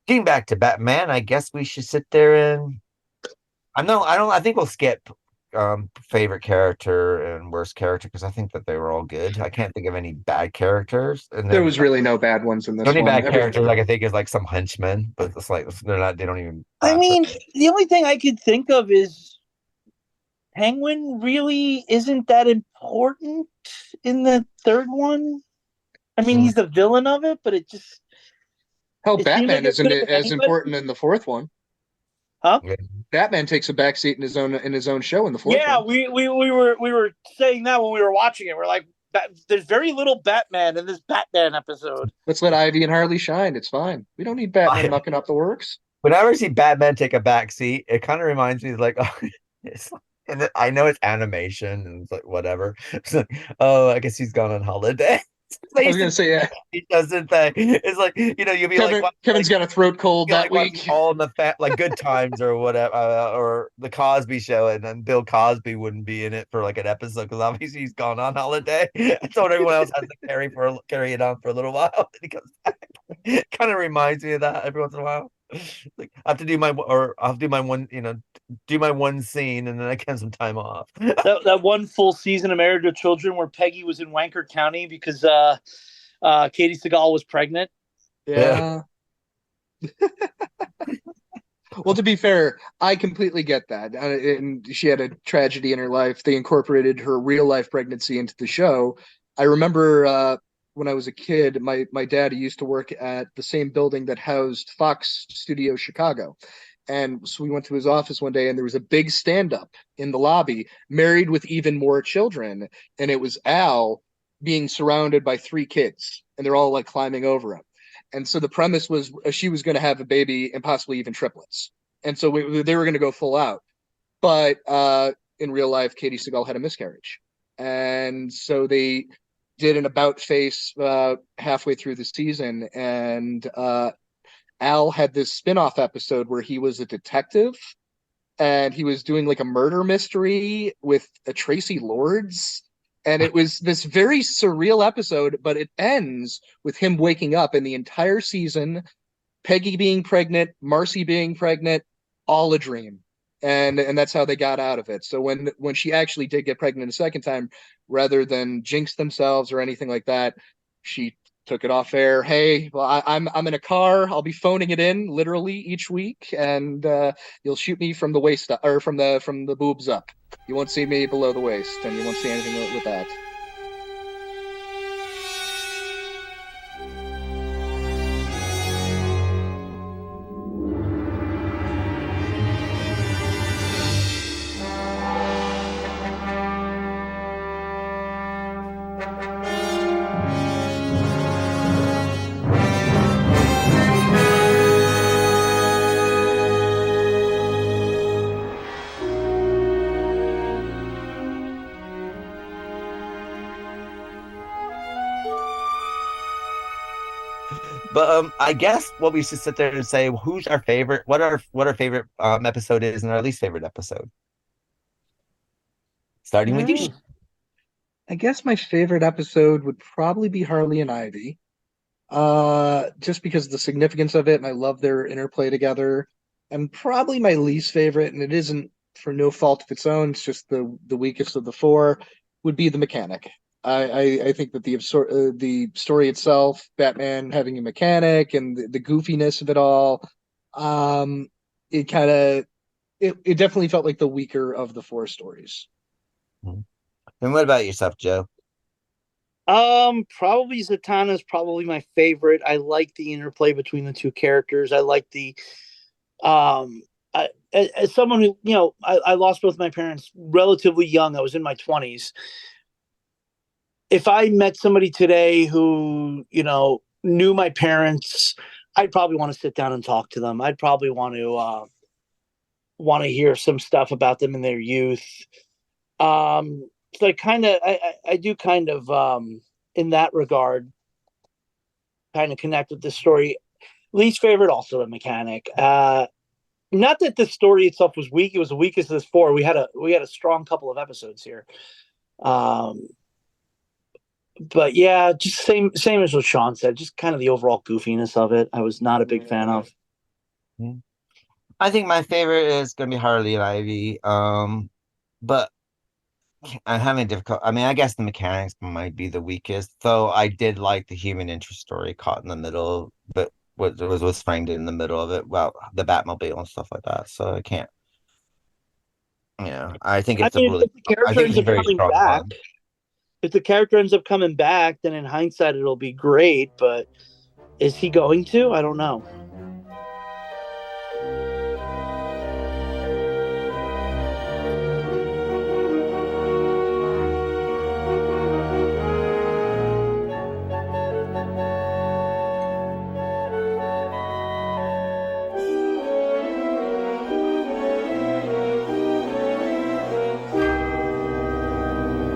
getting back to Batman, I guess we should sit there and I know I don't. I think we'll skip favorite character and worst character because I think that they were all good. I can't think of any bad characters. And There then was really no bad ones in the this only one. bad characters I can think is like some henchmen, but it's like they're not. They don't even. I mean, the only thing I could think of is Penguin really isn't that important in the third one. I mean, he's the villain of it, but it just Hell, it seems Batman like it isn't could've been as anybody. important in the fourth one. Huh? Yeah. Batman takes a backseat in his own show in the fourth Yeah, one. we were saying that when we were watching it. We're like, there's very little Batman in this Batman episode. Let's let Ivy and Harley shine. It's fine. We don't need Batman mucking up the works. Whenever I see Batman take a back seat, it kind of reminds me of like, oh, it's like, and I know it's animation and it's like whatever. It's like, oh, I guess he's gone on holiday. I was gonna say, yeah. He doesn't think it's like you'll be Kevin's got a throat cold that week. All in the like Good Times or whatever, or the Cosby Show, and then Bill Cosby wouldn't be in it for like an episode because obviously he's gone on holiday. So everyone else has to carry it on for a little while. And he comes back. It kind of reminds me of that every once in a while. Like I have to do my one, do my one scene and then I get some time off. that one full season of Married with Children where Peggy was in Wanker County because Katie Seagal was pregnant. Yeah. Well, to be fair, I completely get that. And she had a tragedy in her life. They incorporated her real life pregnancy into the show. I remember when I was a kid, my dad used to work at the same building that housed Fox Studio Chicago. And so we went to his office one day and there was a big stand-up in the lobby, married with even more children. And it was Al being surrounded by 3 kids and they're all like climbing over him. And so the premise was she was going to have a baby and possibly even triplets. And so they were going to go full out. But in real life, Katie Seagal had a miscarriage. And so they did an about face halfway through the season. And Al had this spin-off episode where he was a detective and he was doing like a murder mystery with a Tracy Lords. And it was this very surreal episode, but it ends with him waking up in the entire season, Peggy being pregnant, Marcy being pregnant, all a dream. And that's how they got out of it. So when she actually did get pregnant a second time, rather than jinx themselves or anything like that, she took it off air. Hey, well, I'm in a car. I'll be phoning it in literally each week, and you'll shoot me from the waist or from the boobs up. You won't see me below the waist, and you won't see anything with that. But I guess what we should sit there and say, who's our favorite? What our favorite episode is, and our least favorite episode. Starting with you. I guess my favorite episode would probably be Harley and Ivy. Just because of the significance of it, and I love their interplay together. And probably my least favorite, and it isn't for no fault of its own, it's just the weakest of the 4, would be the mechanic. I think that the story itself, Batman having a mechanic and the goofiness of it all, it definitely felt like the weaker of the 4 stories. And what about yourself, Joe? Probably Zatana is probably my favorite. I like the interplay between the 2 characters. I like the as someone who I lost both my parents relatively young. I was in my 20s. If I met somebody today who knew my parents, I'd probably want to sit down and talk to them. I'd probably want to hear some stuff about them in their youth. So I do kind of in that regard kind of connect with the story. Least favorite, also the mechanic. Not that the story itself was weak; it was the weakest of this four. We had a strong couple of episodes here. But yeah, just same as what Sean said. Just kind of the overall goofiness of it. I was not a big fan of. I think my favorite is gonna be Harley and Ivy. But I'm having difficult. I mean, I guess the mechanics might be the weakest, though. I did like the human interest story caught in the middle, but what was framed in the middle of it. Well, the Batmobile and stuff like that. So I can't. I think it's if the character ends a up very coming strong back, blend. if the character ends up coming back, then in hindsight it'll be great. But is he going to? I don't know.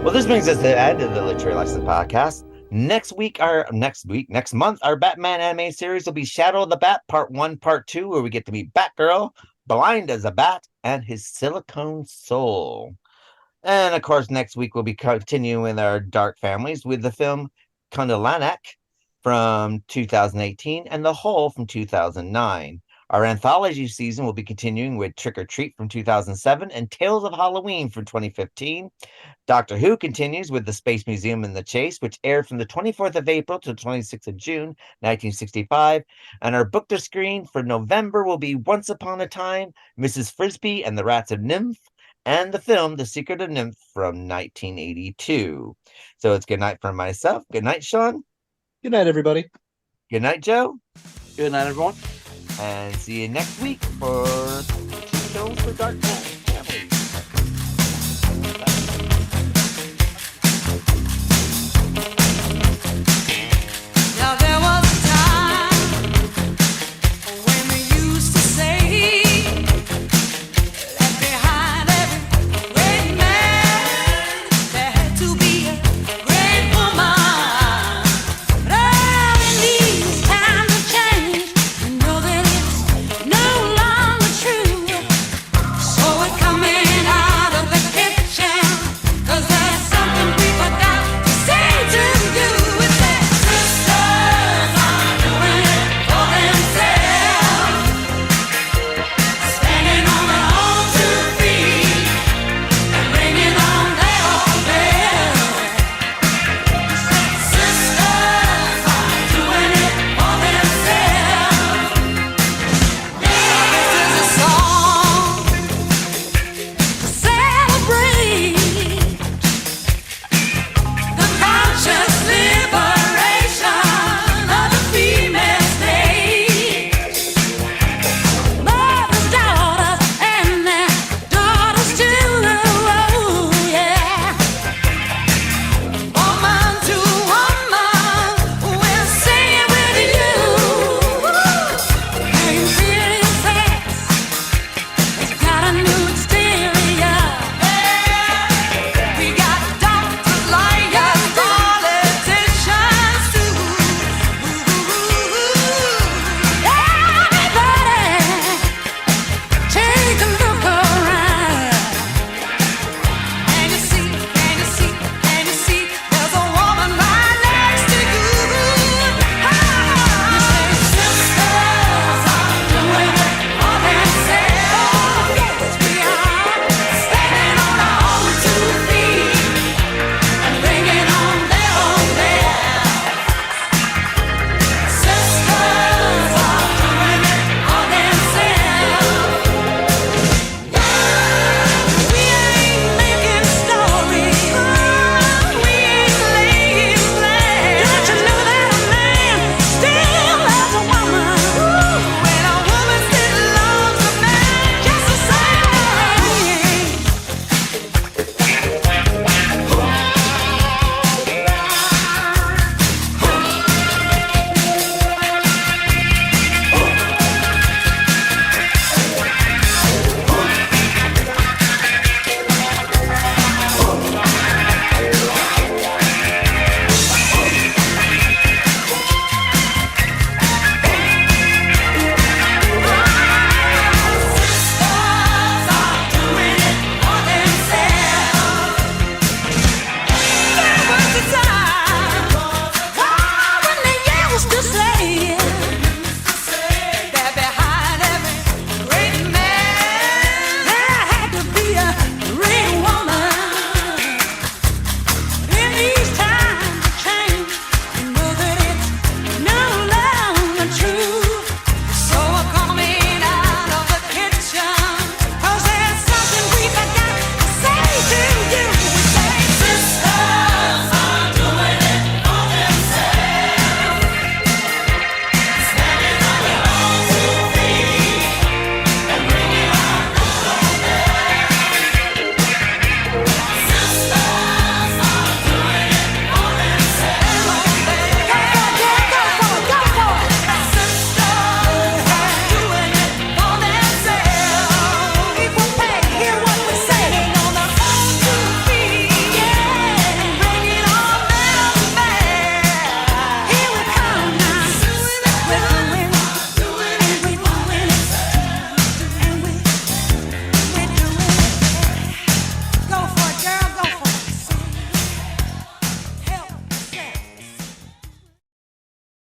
Well, this brings us to the end of the Literary License Podcast. Next month, our Batman anime series will be Shadow of the Bat, Part 1, Part 2, where we get to meet Batgirl, blind as a bat, and his silicone soul. And of course, next week we'll be continuing our Dark Families with the film Kundalanak from 2018 and The Hole from 2009. Our anthology season will be continuing with Trick or Treat from 2007 and Tales of Halloween from 2015. Doctor Who continues with The Space Museum and the Chase, which aired from the 24th of April to the 26th of June, 1965. And our book to screen for November will be Once Upon a Time, Mrs. Frisby and the Rats of Nymph, and the film The Secret of Nymph from 1982. So it's good night from myself. Good night, Sean. Good night, everybody. Good night, Joe. Good night, everyone. And see you next week for Two Shows for Dark Night.